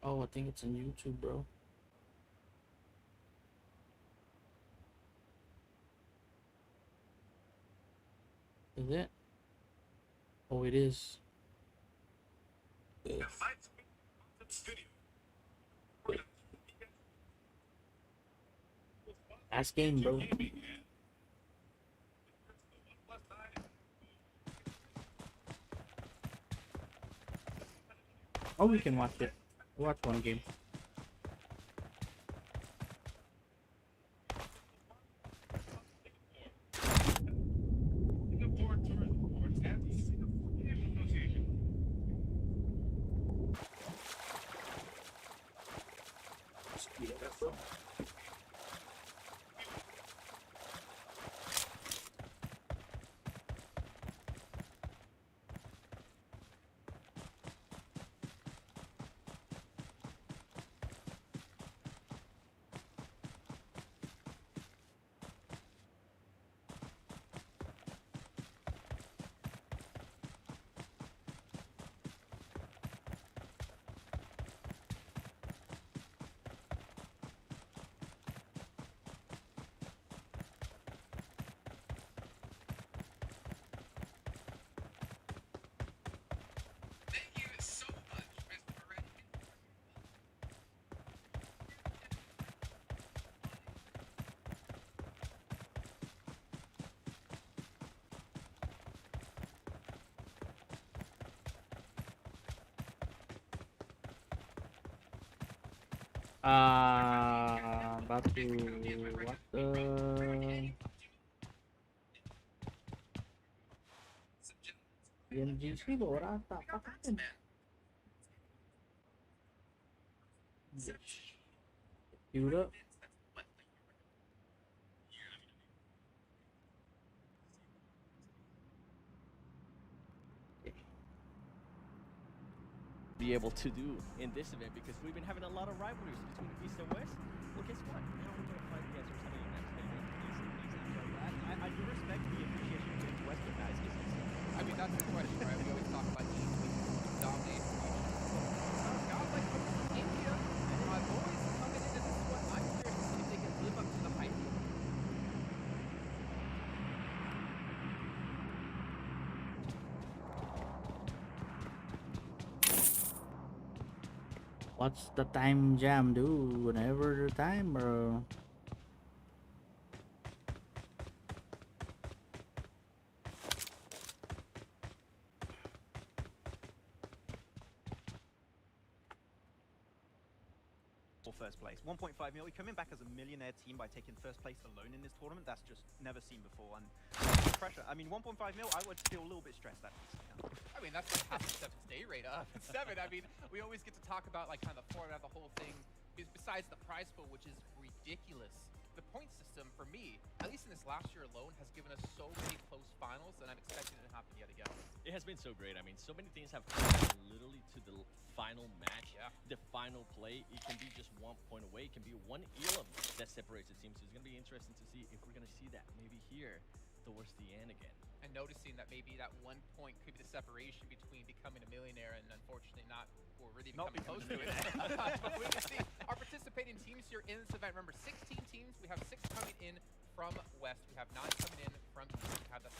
Oh, I think it's on YouTube, bro. Is it? Oh, it is. Last game, bro. Oh, we can watch it. Watch one game. Speed it up, bro. About to what the MGC board? I thought fucking. Queued up. Be able to do in this event because we've been having a lot of rivalries between East and West. Well, guess what? Now we're gonna find the answers. I mean, I do respect the appreciation of Western guys. I mean, that's the question, right? We always talk about East being dominated region. Guys like from India, my boys coming into this one, I'm curious to see if they can live up to the hype. What's the time jam do? Whenever the time, bro. First place. 1.5 mil. We're coming back as a millionaire team by taking first place alone in this tournament. That's just never seen before. And pressure. I mean, 1.5 mil, I would feel a little bit stressed at least. I mean, that's like half the Seven's day rate up. 7, I mean, we always get to talk about like kind of the format of the whole thing. Besides the prize pool, which is ridiculous. The point system, for me, at least in this last year alone, has given us so many close finals, and I'm expecting it to happen yet again. It has been so great. I mean, so many things have come literally to the final match, the final play. It can be just 1 point away. It can be one elam that separates the teams. So it's going to be interesting to see if we're going to see that maybe here towards the end again. And noticing that maybe that 1 point could be the separation between becoming a millionaire and unfortunately not, or really becoming close to it. But we can see our participating teams here in this event. Remember, 16 teams. We have 6 coming in from West. We have 9 coming in from East. We have that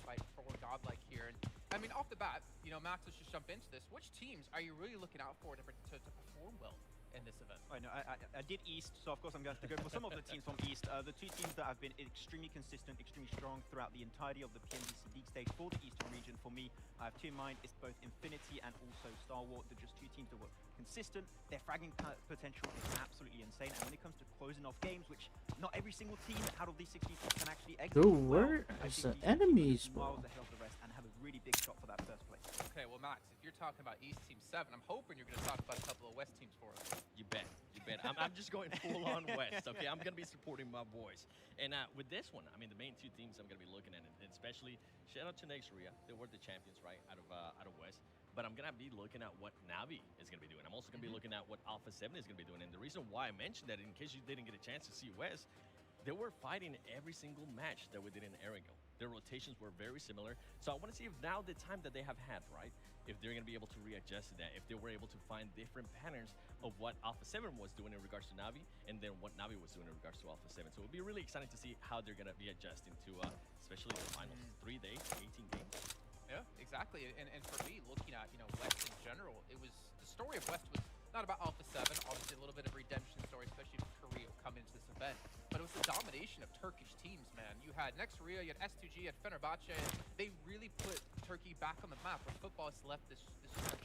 fight for Godlike here. And I mean, off the bat, you know, Max, let's just jump into this. Which teams are you really looking out for to perform well in this event? I know, I did East, so of course I'm going to go for some of the teams from East. The 2 teams that have been extremely consistent, extremely strong throughout the entirety of the PMGC League stage for the Eastern region. For me, I have 2 in mind. It's both Infinity and also Star Wars. They're just 2 teams that were consistent. Their fragging potential is absolutely insane. And when it comes to closing off games, which not every single team out of these 16 teams can actually execute. Dude, where is the enemies, bro? Miles ahead of the rest and have a really big shot for that first place. Okay, well, Max, if you're talking about East Team 7, I'm hoping you're going to talk about a couple of West teams for us. You bet. You bet. I'm just going full on West, okay? I'm going to be supporting my boys. And with this one, I mean, the main 2 teams I'm going to be looking at, and especially shout out to Nexria. They were the champions, right, out of West. But I'm going to be looking at what Navi is going to be doing. I'm also going to be looking at what Alpha 7 is going to be doing. And the reason why I mentioned that, in case you didn't get a chance to see West, they were fighting every single match that we did in Aragon. Their rotations were very similar. So I want to see if now the time that they have had, right, if they're going to be able to readjust to that, if they were able to find different patterns of what Alpha 7 was doing in regards to Navi, and then what Navi was doing in regards to Alpha 7. So it'll be really exciting to see how they're going to be adjusting to, especially the finals. 3 days, 18 games. Yeah, exactly. And for me, looking at, you know, West in general, it was, the story of West was not about Alpha 7, obviously a little bit of redemption story, especially with Korea coming into this event, but it was the domination of Turkish teams, man. You had Nexria, you had S2G, you had Fenerbahce, and they really put Turkey back on the map where football has left this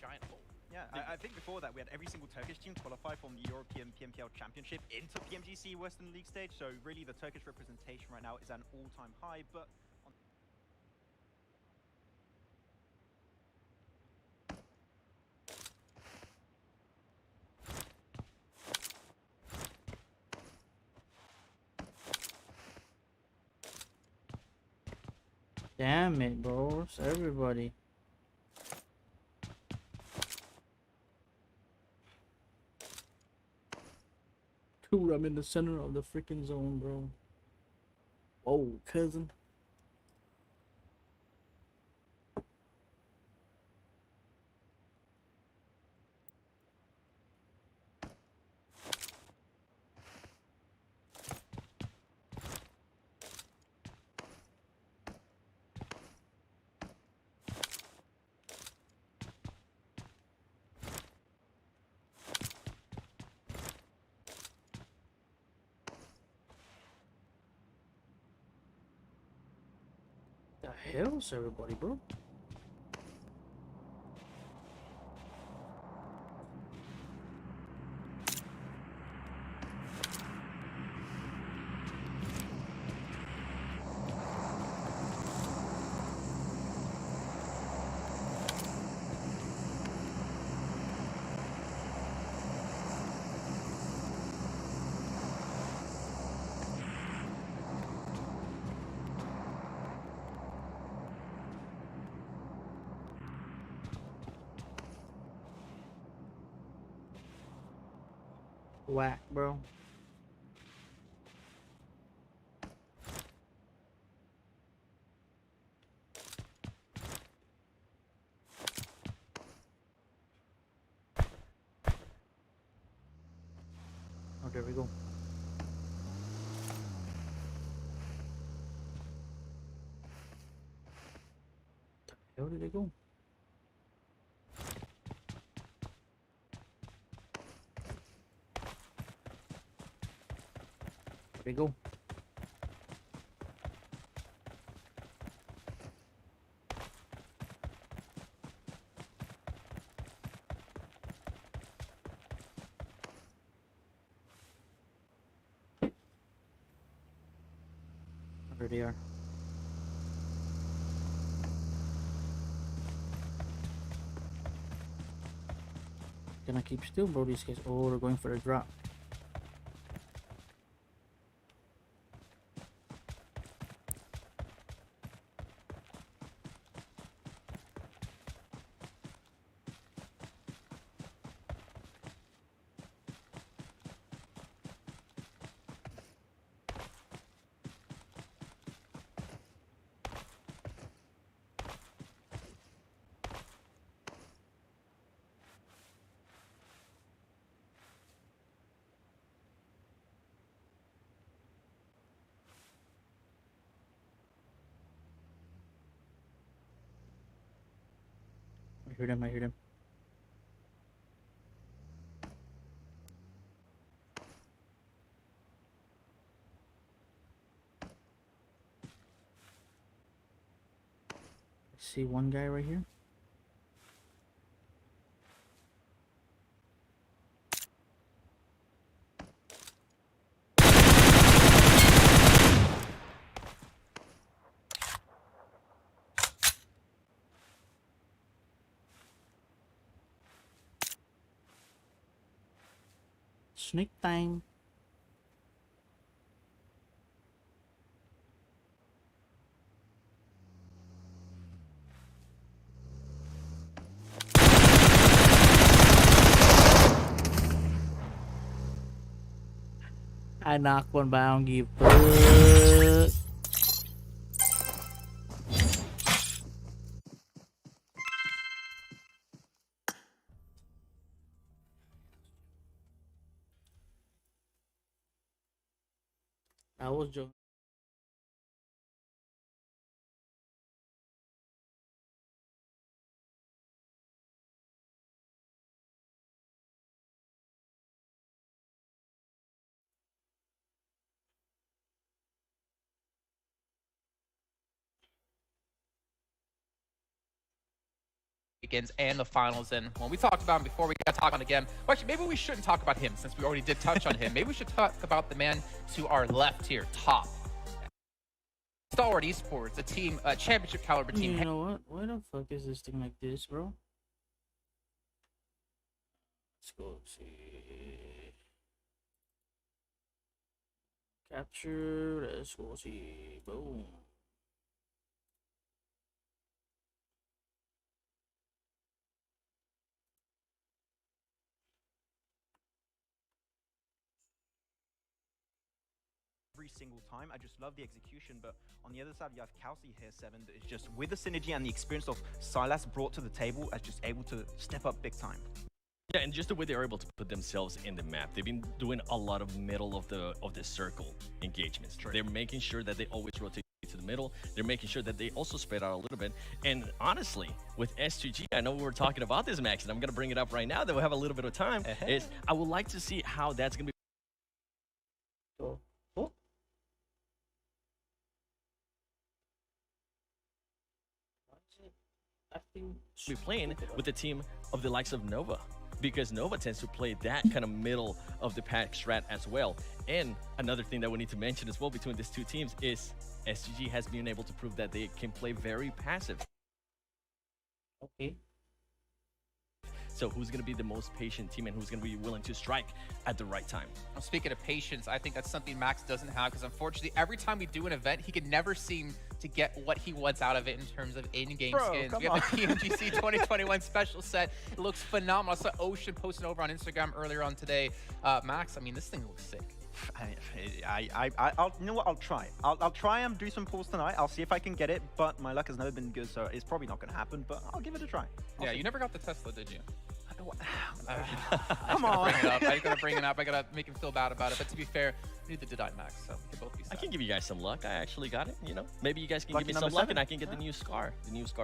giant hole. Yeah, I think before that we had every single Turkish team qualify from the European PMPL Championship into PMGC Western League stage, so really the Turkish representation right now is at an all-time high, but Damn it, bro. It's everybody. Dude, I'm in the center of the freaking zone, bro. Whoa, cousin. The hell's everybody, bro? Whack, bro. Oh, there we go. Where did they go? There they go. There they are. Can I keep still, bro? These guys. Oh, they're going for a drop. I heard him. I heard him. I see one guy right here. Snake time. I knocked one, but I don't give a fuck. I was joking. Weekends and the finals. And when we talked about him before, we got to talk on again. Well, actually, maybe we shouldn't talk about him since we already did touch on him. Maybe we should talk about the man to our left here, top. Stalwart Esports, a team, a championship caliber team. You know what? Why the fuck is this thing like this, bro? Let's go see. Capture. Let's go see. Boom. Every single time. I just love the execution, but on the other side you have Kelsey here, Seven, that is just with the synergy and the experience of Silas brought to the table as just able to step up big time. Yeah, and just the way they're able to put themselves in the map. They've been doing a lot of middle of the circle engagements. True. They're making sure that they always rotate to the middle. They're making sure that they also spread out a little bit. And honestly, with S2G, I know we were talking about this, Max, and I'm going to bring it up right now that we have a little bit of time. Is I would like to see how that's going to be. Oh. Be playing with the team of the likes of Nova, because Nova tends to play that kind of middle of the pack strat as well. And another thing that we need to mention as well between these two teams is SGG has been able to prove that they can play very passive. Okay. So who's going to be the most patient team and who's going to be willing to strike at the right time? Well, speaking of patience, I think that's something Max doesn't have, because unfortunately, every time we do an event, he can never seem to get what he wants out of it in terms of in-game Bro, skins. come We have the PMGC 2021 special set. It looks phenomenal. I saw Ocean posting over on Instagram earlier on today. Max, I mean, this thing looks sick. I'll, you know what? I'll try. I'll try and do some pulls tonight. I'll see if I can get it, but my luck has never been good, so it's probably not going to happen. But I'll give it a try. Yeah, you never got the Tesla, did you? Come on. I gotta bring it up. I gotta make him feel bad about it. But to be fair, neither did I, Max. So we both be sad. I can give you guys some luck. I actually got it. You know, maybe you guys can Lucky give me some number luck, 7. and I can get the new scar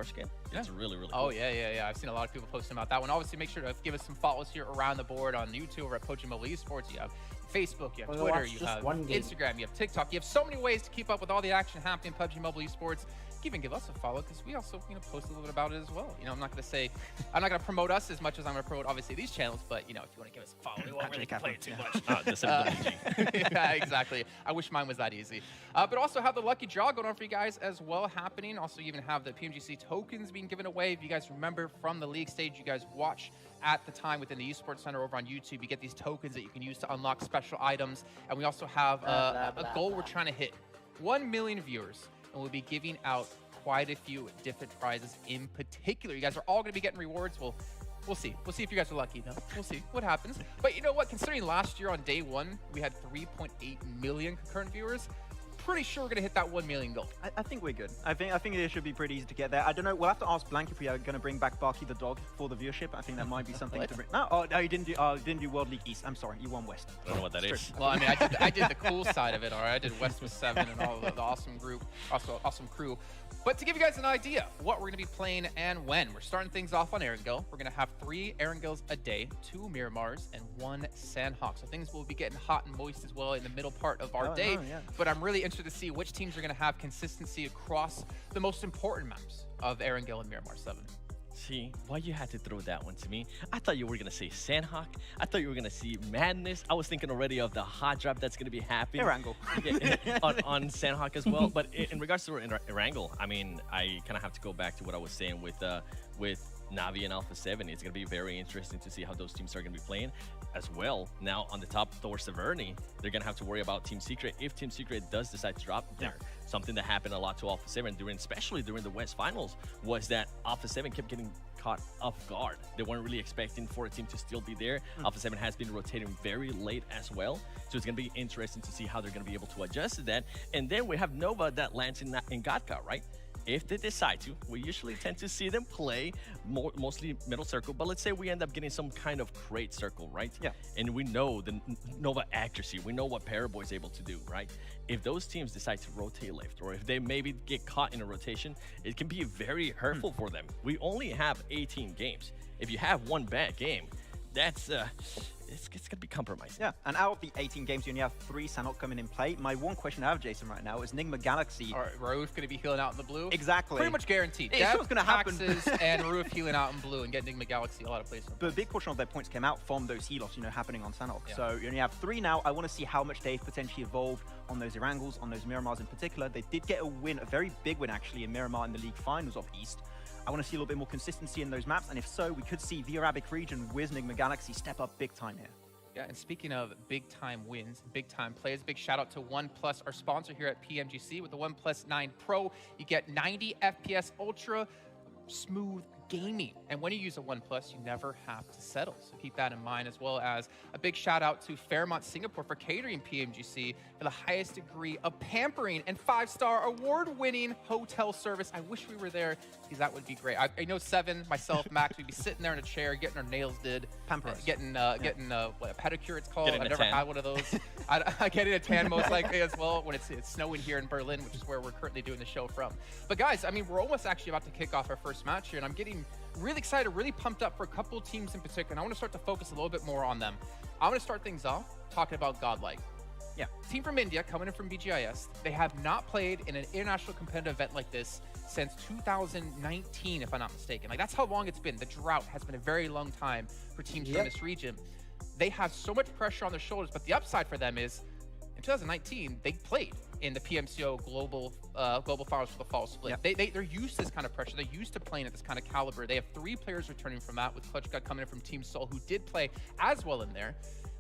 skin. It's really, really cool. Oh yeah. I've seen a lot of people posting about that one. Obviously, make sure to give us some follows here around the board on YouTube over at PUBG Mobile Esports. You have Facebook, you have Well, Twitter, watch you just have one game. Instagram, you have TikTok. You have so many ways to keep up with all the action happening in PUBG Mobile Esports. Even give us a follow because we also post a little bit about it as well. I'm not gonna promote us as much as I'm gonna promote obviously these channels, but if you want to give us a follow, we won't really complain too much. Yeah, exactly. I wish mine was that easy. But also have the lucky draw going on for you guys as well happening. Also, you even have the PMGC tokens being given away. If you guys remember from the league stage, you guys watch at the time within the Esports Center over on YouTube, you get these tokens that you can use to unlock special items. And we also have a goal we're trying to hit. 1 million viewers, and we'll be giving out quite a few different prizes in particular. You guys are all going to be getting rewards. We'll see. We'll see if you guys are lucky. We'll see what happens. But you know what? Considering last year on day 1, we had 3.8 million concurrent viewers, pretty sure we're going to hit that 1 million goal. I think we're good. I think it should be pretty easy to get there. I don't know. We'll have to ask Blank if we are going to bring back Barky the dog for the viewership. I think that might be something to bring. No, you didn't do World League East. I'm sorry, you won West. I don't know what that is. Well, I mean, I did the cool side of it. All right, I did West with 7 and all the awesome group, awesome crew. But to give you guys an idea what we're going to be playing and when, we're starting things off on Erangel. We're going to have 3 Erangels a day, 2 Miramars, and 1 Sandhawk. So things will be getting hot and moist as well in the middle part of our day. Yeah. But I'm really interested to see which teams are going to have consistency across the most important maps of Erangel and Miramar 7. See, why you had to throw that one to me? I thought you were going to say Sandhawk. I thought you were going to see Madness. I was thinking already of the hot drop that's going to be happening. Erangel. on Sandhawk as well. But in regards to Erangel, I mean, I kind of have to go back to what I was saying with Navi and Alpha 7. It's going to be very interesting to see how those teams are going to be playing as well. Now, on the top, Thor Severny, they're going to have to worry about Team Secret. If Team Secret does decide to drop there, something that happened a lot to Alpha 7, especially during the West Finals, was that Alpha 7 kept getting caught off guard. They weren't really expecting for a team to still be there. Alpha 7 has been rotating very late as well, so it's going to be interesting to see how they're going to be able to adjust to that. And then we have Nova that lands in Gatka, right? If they decide to, we usually tend to see them play mostly middle circle, but let's say we end up getting some kind of crate circle, right? Yeah. And we know the Nova accuracy. We know what Paraboy is able to do, right? If those teams decide to rotate left, or if they maybe get caught in a rotation, it can be very hurtful for them. We only have 18 games. If you have one bad game, that's it's going to be compromised. Yeah, and out of the 18 games, you only have 3 Sanhok coming in play. My one question I have, Jason, right now is Nigma Galaxy. All right, Rauf going to be healing out in the blue? Exactly. Pretty much guaranteed. It's what's going to happen. Taxes and Rauf healing out in blue and get Nigma Galaxy a lot of places. But a big portion of their points came out from those heal-offs, happening on Sanhok. Yeah. So you only have 3 now. I want to see how much they've potentially evolved on those Erangels, on those Miramars in particular. They did get a win, a very big win actually, in Miramar in the league finals of East. I want to see a little bit more consistency in those maps, and if so, we could see the Arabic region with Nigma Galaxy step up big time here. Yeah, and speaking of big-time wins, big-time plays, big shout-out to OnePlus, our sponsor here at PMGC. With the OnePlus 9 Pro, you get 90 FPS Ultra smooth gaming. And when you use a OnePlus, you never have to settle. So keep that in mind, as well as a big shout-out to Fairmont Singapore for catering PMGC for the highest degree of pampering and 5-star award-winning hotel service. I wish we were there because that would be great. I know 7, myself, Max, we'd be sitting there in a chair getting our nails did. Pamper us. Getting what, a pedicure it's called. Getting I've a never tan. had one of those. I get a tan most likely as well when it's snowing here in Berlin, which is where we're currently doing the show from. But guys, I mean, we're almost actually about to kick off our first match here, and I'm getting really excited, really pumped up for a couple of teams in particular, and I want to start to focus a little bit more on them. I want to start things off talking about Godlike. Yeah. Team from India coming in from BGIS. They have not played in an international competitive event like this since 2019, if I'm not mistaken. Like, that's how long it's been. The drought has been a very long time for teams from this region. They have so much pressure on their shoulders, but the upside for them is in 2019, they played in the PMCO global finals for the fall split. Yeah. They're used to this kind of pressure. They're used to playing at this kind of caliber. They have 3 players returning from that, with Clutch God coming in from Team Soul, who did play as well in there.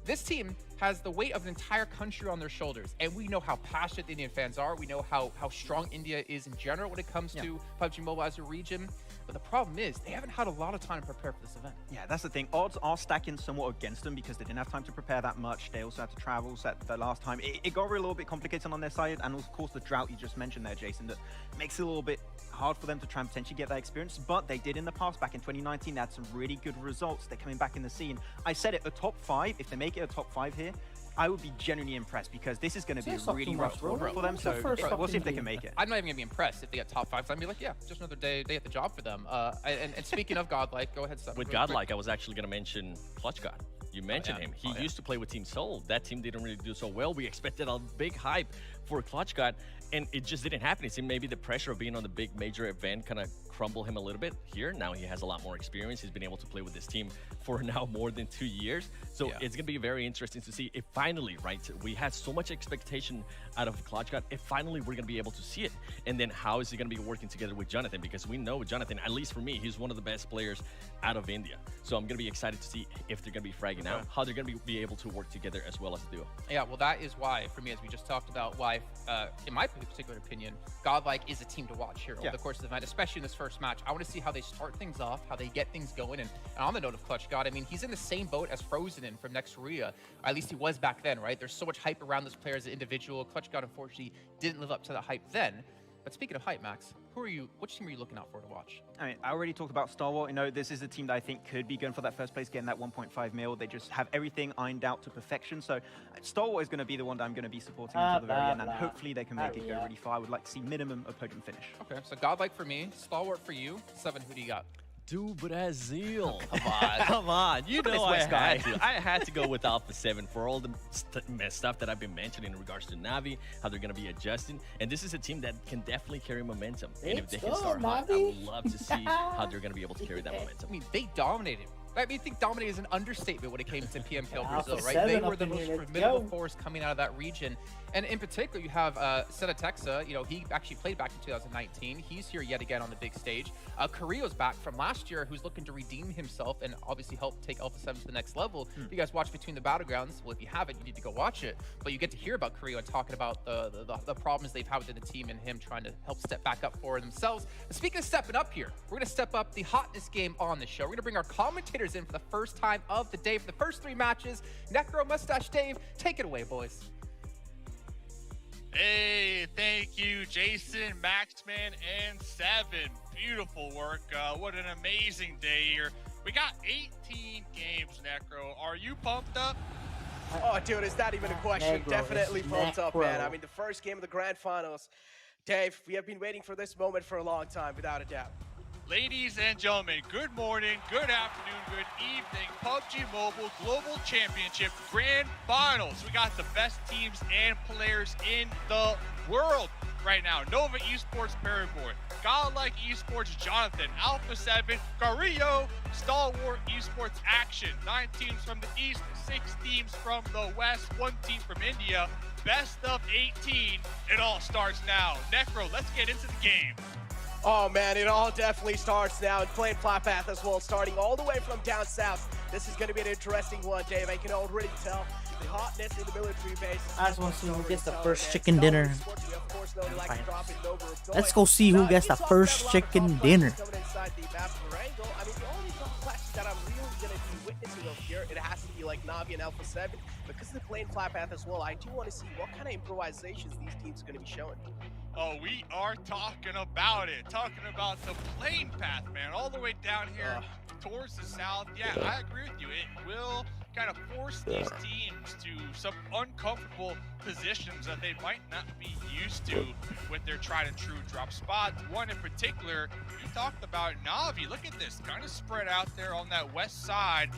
This team has the weight of an entire country on their shoulders, and we know how passionate the Indian fans are. We know how strong India is in general when it comes to PUBG Mobile as a region. But the problem is they haven't had a lot of time to prepare for this event. Yeah, that's the thing. Odds are stacking somewhat against them because they didn't have time to prepare that much. They also had to travel the last time. It got a little bit complicated on their side, and of course the drought you just mentioned there, Jason, that makes it a little bit hard for them to try and potentially get that experience. But they did in the past. Back in 2019, they had some really good results. They're coming back in the scene. I said it, a top 5, if they make it a top 5 here, I would be genuinely impressed because this is going to be a really rough for them. So we'll see if they can make it. I'm not even going to be impressed if they get top 5. So I'd be like, yeah, just another day at the job for them. And speaking of Godlike, go ahead, Steph. With Godlike, I was actually going to mention Clutch God. You mentioned him. He used to play with Team Seoul. That team didn't really do so well. We expected a big hype for Clutch God, and it just didn't happen. It seemed maybe the pressure of being on the big major event kind of crumbled him a little bit. Here, now he has a lot more experience. He's been able to play with this team for now more than 2 years. So it's going to be very interesting to see if finally, right, we had so much expectation out of Clutch God. If finally we're going to be able to see it. And then how is he going to be working together with Jonathan? Because we know Jonathan, at least for me, he's one of the best players out of India. So I'm going to be excited to see if they're going to be fragging out, how they're going to be able to work together as well as a duo. Yeah, well, that is why, for me, as we just talked about, why, in my particular opinion, Godlike is a team to watch here over the course of the event, especially in this first match. I want to see how they start things off, how they get things going. And on the note of Clutch God, I mean, he's in the same boat as Frozen from Next Korea. At least he was back then, right? There's so much hype around this player as an individual. Clutch God, unfortunately, didn't live up to the hype then. But speaking of hype, Max, which team are you looking out for to watch? I mean, I already talked about Star Wars. You know, this is a team that I think could be going for that first place, getting that 1.5 mil. They just have everything ironed out to perfection. So Star Wars is going to be the one that I'm going to be supporting until the very end, and hopefully they can make it go really far. I would like to see minimum a podium finish. Okay, so Godlike for me, Stalwart for you. 7, who do you got? Do Brazil. Come on. Come on. You know I West had to. I had to go with Alpha 7 for all the stuff that I've been mentioning in regards to Navi, how they're going to be adjusting. And this is a team that can definitely carry momentum. And if they can start hot, I would love to see how they're going to be able to carry that momentum. I mean, they dominated. I mean, I think dominated is an understatement when it came to PMPL Brazil, right? They were the most formidable force coming out of that region. And in particular, you have Seta Texa. You know, he actually played back in 2019. He's here yet again on the big stage. Carrillo's back from last year, who's looking to redeem himself and obviously help take Alpha 7 to the next level. If you guys watch Between the Battlegrounds, well, if you haven't, you need to go watch it. But you get to hear about Carrillo and talking about the problems they've had within the team and him trying to help step back up for themselves. And speaking of stepping up here, we're going to step up the hotness game on the show. We're going to bring our commentators in for the first time of the day for the first 3 matches. Necro, Mustache, Dave, take it away, boys. Hey, thank you, Jason, Maxman, and 7. Beautiful work. What an amazing day here. We got 18 games, Necro. Are you pumped up? Oh, dude, is that even a question? Negro, Definitely it's pumped up, Necro. man. I mean, the first game of the Grand Finals. Dave, we have been waiting for this moment for a long time, without a doubt. Ladies and gentlemen, good morning, good afternoon, good evening. PUBG Mobile Global Championship Grand Finals. We got the best teams and players in the world right now. Nova Esports Paraboard, Godlike Esports Jonathan, Alpha 7, Carrillo, Stalwart Esports Action. 9 teams from the East, 6 teams from the West, 1 team from India. Best of 18. It all starts now. Necro, let's get into the game. Oh, man, it all definitely starts now. And playing flat path as well, starting all the way from down south. This is going to be an interesting one, Dave. I can already tell the hotness in the military base. I just want to see who gets the first chicken dinner. Right. Let's go see who gets the first chicken dinner. Coming inside the map of Rango. I mean, the only clashes that I'm really going to be witnessing over here, it has to be like Navi and Alpha 7. Because of the playing flat path as well, I do want to see what kind of improvisations these teams are going to be showing. Oh, we are talking about it. Talking about the plane path, man, all the way down here towards the south. Yeah, I agree with you. It will kind of force these teams to some uncomfortable positions that they might not be used to with their tried and true drop spots. One in particular, you talked about Navi. Look at this, kind of spread out there on that west side.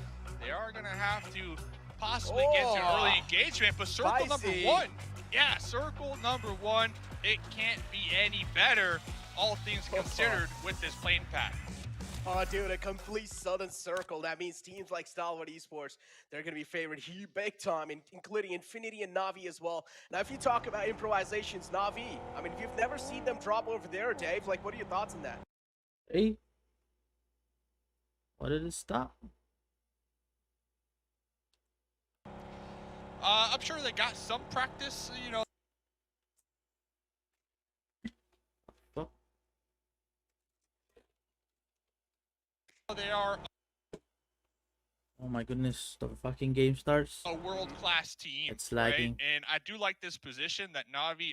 They are going to have to possibly get to an early engagement, but circle number 1. Yeah, circle number 1. It can't be any better, all things considered, with this plane path. Oh, dude, a complete sudden circle. That means teams like Stalwart Esports, they're going to be favored here big time, including Infinity and Navi as well. Now, if you talk about improvisations, Navi, I mean, if you've never seen them drop over there, Dave, like, what are your thoughts on that? Hey. Why did it stop? I'm sure they got some practice, you know. Fuck. They are Oh my goodness, the fucking game starts. a world-class team. It's lagging. Right? And I do like this position that Na'Vi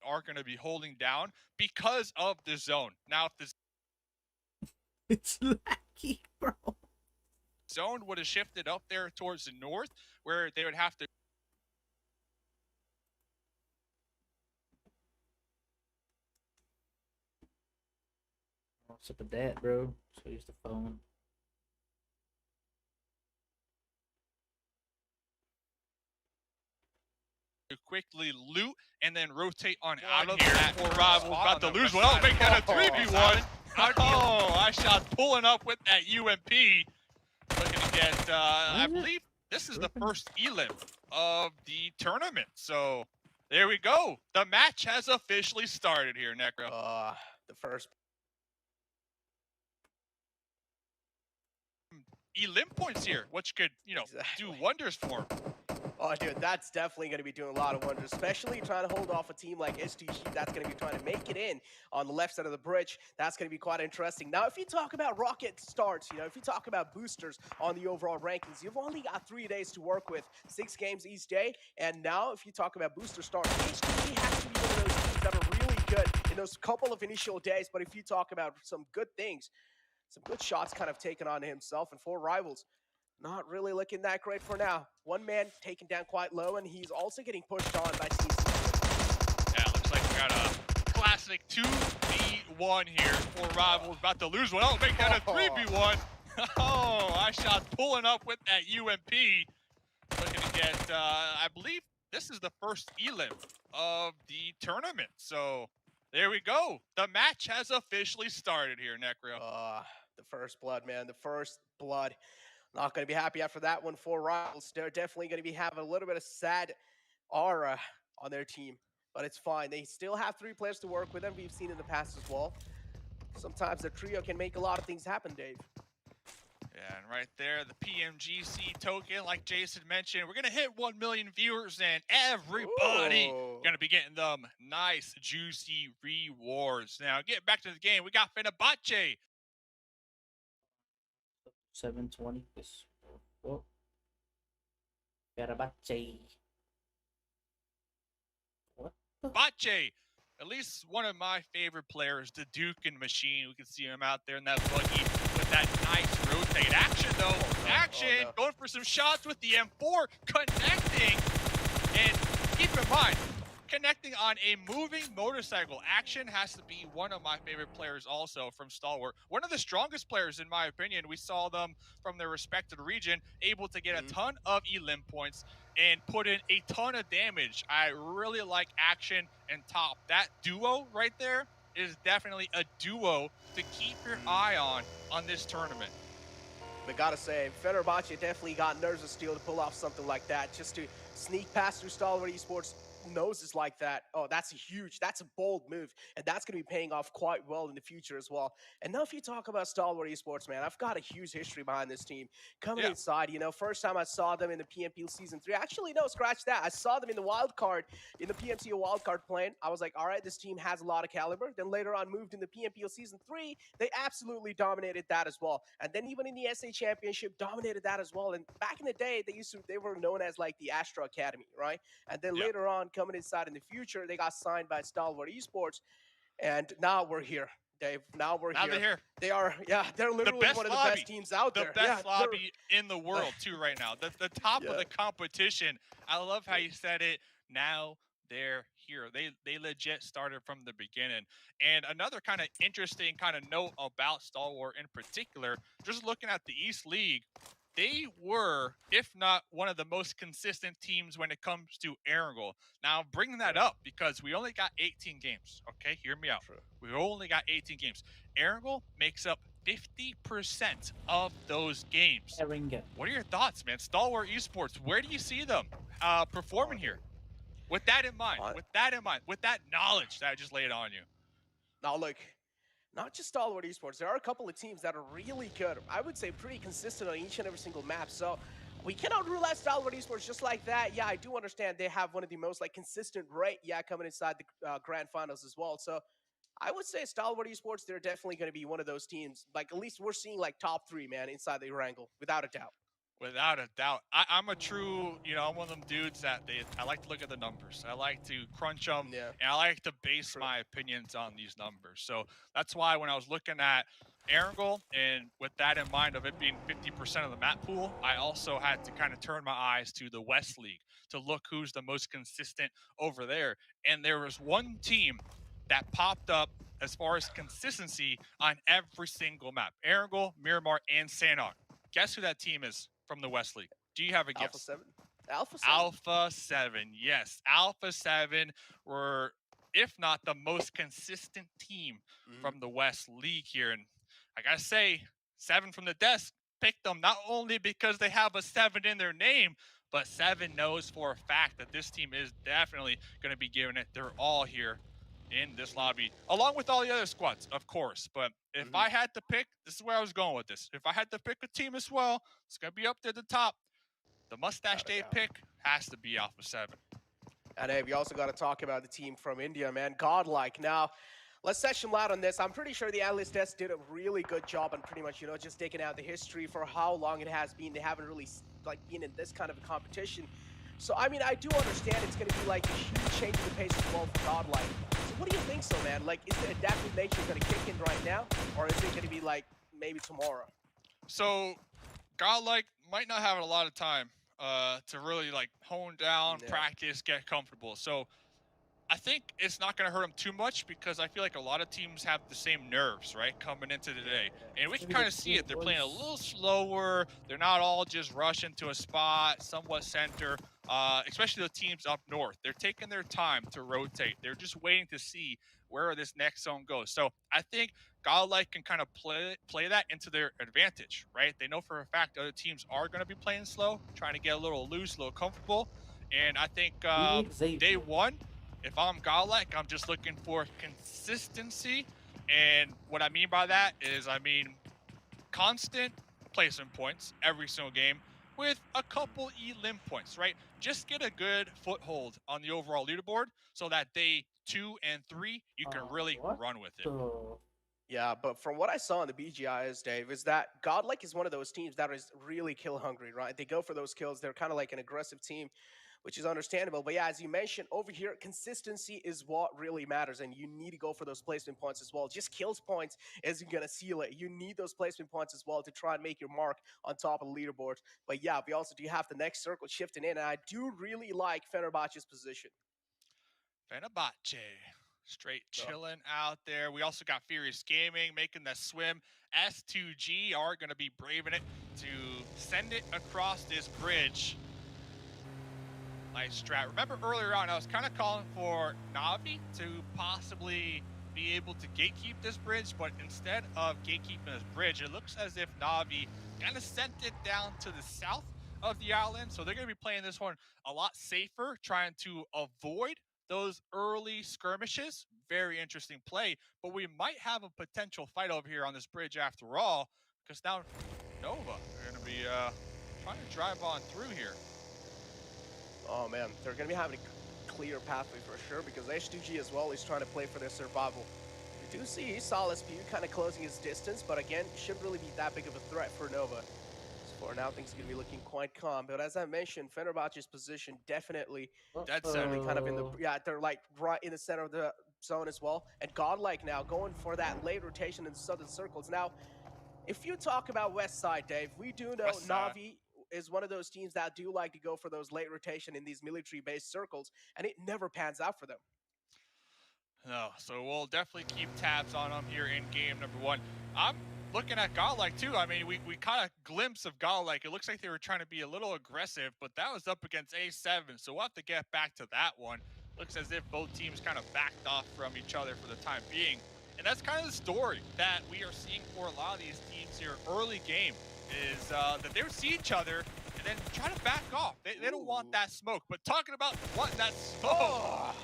are going to be holding down because of the zone. Now, if the It's laggy, bro. zone would have shifted up there towards the north, where they would have to What's up with that, bro? So use the phone. quickly loot and then rotate on One out of here that. for Rivals Spot about on to the lose west one. Oh, side. make that a 3v1. Oh, I shot pulling up with that UMP. Looking to get, I believe this is the first elim of the tournament. So there we go. The match has officially started here, Necro. The first. Elim points here, which could, you know, Exactly. do wonders for him. Oh, dude, that's definitely going to be doing a lot of wonders, especially trying to hold off a team like STG that's going to be trying to make it in on the left side of the bridge. That's going to be quite interesting. Now, if you talk about rocket starts, you know, if you talk about boosters on the overall rankings, you've only got 3 days to work with, 6 games each day. And now, if you talk about booster starts, HTG has to be one of those teams that are really good in those couple of initial days. But if you talk about some good things, some good shots kind of taken on himself and 4 rivals. Not really looking that great for now. One man taken down quite low, and he's also getting pushed on by CC. Yeah, looks like we got a classic 2v1 here. 4 rivals about to lose one. Oh, make that a 3v1. Oh, I shot pulling up with that UMP. Looking to get, I believe this is the first elim of the tournament. So there we go. The match has officially started here, Necro. The first blood, man. The first blood. Not going to be happy after that one. 4 rivals. They're definitely going to be having a little bit of sad aura on their team. But it's fine. They still have 3 players to work with them. We've seen in the past as well. Sometimes the trio can make a lot of things happen, Dave. Yeah, and right there, the PMGC token, like Jason mentioned, we're going to hit 1 million viewers, and everybody Ooh. going to be getting them nice, juicy rewards. Now, getting back to the game, we got Fenerbahce. 720. This. Whoa. Fenerbahce. What? Bache, at least one of my favorite players, the Duke and Machine. We can see him out there in that buggy with that nice rotate. Action, though. Action. Going for some shots with the M4. Connecting. And keep in mind, connecting on a moving motorcycle. Action has to be one of my favorite players also from Stalwart. One of the strongest players, in my opinion. We saw them from their respected region, able to get a ton of elim points and put in a ton of damage. I really like Action and Top. That duo right there is definitely a duo to keep your eye on this tournament. But gotta say, Fenerbahce definitely got nerves of steel to pull off something like that. Just to sneak past through Stalwart Esports noses like that. Oh, that's a bold move. And that's going to be paying off quite well in the future as well. And now if you talk about Stalwart Esports, man, I've got a huge history behind this team. Coming inside, you know, first time I saw them in the PMP Season 3. Actually, no, scratch that. I saw them in the wild card, in the PMCO wild card playing. I was like, all right, this team has a lot of caliber. Then later on moved in the PMPO Season 3. They absolutely dominated that as well. And then even in the SA Championship, dominated that as well. And back in the day, they were known as like the Astro Academy, right? And then later on, coming inside in the future, they got signed by Stalwart Esports, and now we're here, Dave. Now we're Now they're here. They are, they're literally one of the best teams out there. The best lobby in the world, too, right now. The top of the competition. I love how you said it. Now they're here. They legit started from the beginning. And another kind of interesting kind of note about Stalwart in particular, just looking at the East League, they were, if not one of the most consistent teams when it comes to Erangel. Now, bringing that up because we only got 18 games. Okay, hear me out. We only got 18 games. Erangel makes up 50% of those games. Erangel. What are your thoughts, man? Stalwart Esports, where do you see them performing here? With that in mind, with that knowledge that I just laid on you. Now, look, not just Stalwart Esports. There are a couple of teams that are really good. I would say pretty consistent on each and every single map. So we cannot rule out Stalwart Esports just like that. Yeah, I do understand they have one of the most like consistent rate. Yeah, coming inside the grand finals as well. So I would say Stalwart Esports, they're definitely going to be one of those teams. Like at least we're seeing like top three, man, inside the wrangle, without a doubt. Without a doubt. I'm a true, I'm one of them dudes that I like to look at the numbers. I like to crunch them, Yeah. and I like to base my opinions on these numbers. So that's why when I was looking at Erangel, and with that in mind of it being 50% of the map pool, I also had to kind of turn my eyes to the West League to look who's the most consistent over there. And there was one team that popped up as far as consistency on every single map. Erangel, Miramar, and Sanhok. Guess who that team is from the West League? Do you have a guess? Alpha 7. Alpha 7. Alpha 7, yes. Alpha 7 were, if not the most consistent team from the West League here. And I gotta say, 7 from the desk picked them not only because they have a 7 in their name, but 7 knows for a fact that this team is definitely going to be giving it their all here in this lobby, along with all the other squads, of course. But if I had to pick, this is where I was going with this. If I had to pick a team as well, it's going to be up there at the top. The Mustache Dave pick has to be Alpha 7. And hey, we also got to talk about the team from India, man. Godlike. Now, let's session loud on this. I'm pretty sure the analyst desk did a really good job on pretty much, just taking out the history for how long it has been. They haven't really like been in this kind of a competition. So, I mean, I do understand it's going to be like a huge change in the pace as well for Godlike. So what do you think so, man? Like, is the adaptive nature going to kick in right now? Or is it going to be like maybe tomorrow? So, Godlike might not have a lot of time to really like hone down, practice, get comfortable. So I think it's not going to hurt them too much because I feel like a lot of teams have the same nerves, right, coming into today. And we can kind of see it. They're playing a little slower. They're not all just rushing to a spot, somewhat center, especially the teams up north. They're taking their time to rotate. They're just waiting to see where this next zone goes. So I think Godlike can kind of play that into their advantage, right? They know for a fact other teams are going to be playing slow, trying to get a little loose, a little comfortable. And I think day one, if I'm Godlike, I'm just looking for consistency. And what I mean by that is, constant placement points every single game with a couple elim points, right? Just get a good foothold on the overall leaderboard so that day 2 and 3, you can really run with it. Yeah, but from what I saw in the BGIS, Dave, is that Godlike is one of those teams that is really kill hungry, right? They go for those kills. They're kind of like an aggressive team, which is understandable. But yeah, as you mentioned over here, consistency is what really matters, and you need to go for those placement points as well. Just kills points isn't going to seal it. You need those placement points as well to try and make your mark on top of the leaderboard. But yeah, we also do have the next circle shifting in, and I do really like Fenerbahce's position. Fenerbahce, straight chilling out there. We also got Furious Gaming making the swim. S2G are going to be braving it to send it across this bridge. Nice strat. Remember earlier on, I was kind of calling for Navi to possibly be able to gatekeep this bridge, but instead of gatekeeping this bridge, it looks as if Navi kind of sent it down to the south of the island. So they're going to be playing this one a lot safer, trying to avoid those early skirmishes. Very interesting play, but we might have a potential fight over here on this bridge after all, because now Nova are going to be trying to drive on through here. Oh man, they're going to be having a clear pathway for sure, because H2G as well is trying to play for their survival. You do see Solus Pew kind of closing his distance, but again, shouldn't really be that big of a threat for Nova. So for now, things are going to be looking quite calm. But as I mentioned, Fenerbahce's position definitely kind of in the, they're like right in the center of the zone as well. And Godlike now going for that late rotation in the southern circles. Now, if you talk about West Side, Dave, we do know Navi is one of those teams that do like to go for those late rotation in these military-based circles, and it never pans out for them. No, so we'll definitely keep tabs on them here in game number 1. I'm looking at Godlike too. I mean, we caught a glimpse of Godlike. It looks like they were trying to be a little aggressive, but that was up against A7, so we'll have to get back to that one. Looks as if both teams kind of backed off from each other for the time being. And that's kind of the story that we are seeing for a lot of these teams here early game, is that they would see each other and then try to back off. They don't want that smoke. But talking about wanting that smoke,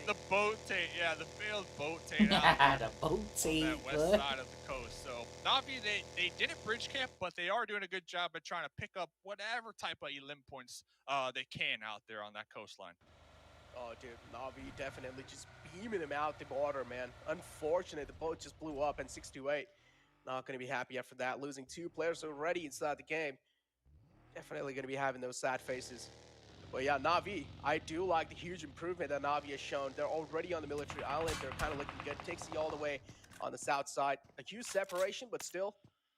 the boat taint, yeah, the failed boat taint out The boat on taint, that west what? side of the coast. So Navi, they didn't bridge camp, but they are doing a good job at trying to pick up whatever type of elim points they can out there on that coastline. Oh, dude, Navi definitely just beaming him out the water, man. Unfortunate, the boat just blew up, and 6-8. Not going to be happy after that. Losing 2 players already inside the game. Definitely going to be having those sad faces. But yeah, Navi, I do like the huge improvement that Navi has shown. They're already on the military island. They're kind of looking good. Tixie all the way on the south side. A huge separation, but still,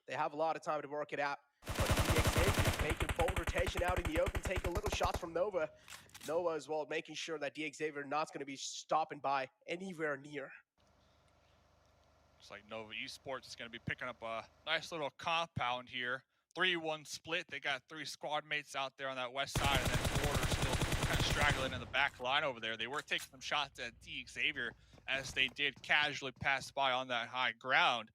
they have a lot of time to work it out. But DXavier making bold rotation out in the open, taking little shots from Nova. Nova as well, making sure that DXavier not going to be stopping by anywhere near. Looks like Nova Esports is going to be picking up a nice little compound here. 3-1 split. They got 3 squad mates out there on that west side, and then Border still kind of straggling in the back line over there. They were taking some shots at DXavier as they did casually pass by on that high ground.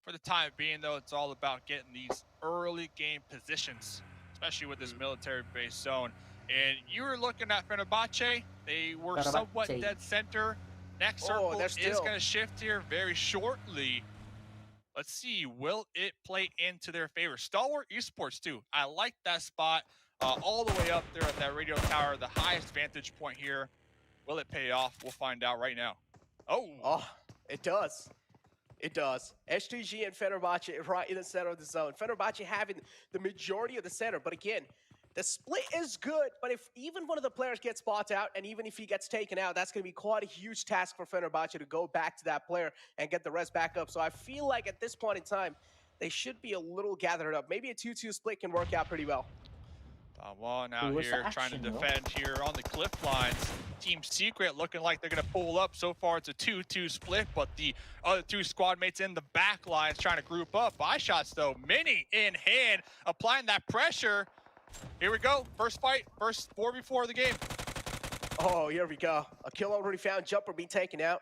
For the time being, though, it's all about getting these early game positions, especially with this military-based zone. And you were looking at Fenerbahce. They were somewhat dead center. Next circle is going to shift here very shortly. Let's see, will it play into their favor? Stalwart Esports, too. I like that spot all the way up there at that radio tower, the highest vantage point here. Will it pay off? We'll find out right now. Oh, it does. It does. STG and Fenerbahce right in the center of the zone. Fenerbahce having the majority of the center, but again, the split is good, but if even one of the players gets bought out, and even if he gets taken out, that's going to be quite a huge task for Fenerbahce to go back to that player and get the rest back up. So I feel like at this point in time, they should be a little gathered up. Maybe a 2-2 split can work out pretty well. One out here trying to defend here on the cliff lines. Team Secret looking like they're going to pull up. So far, it's a 2-2 split, but the other 2 squad mates in the back lines trying to group up. Buy shots, though. Mini in hand, applying that pressure. Here we go. First fight, first 4v4 of the game. Oh, here we go. A kill already found. Jumper being taken out.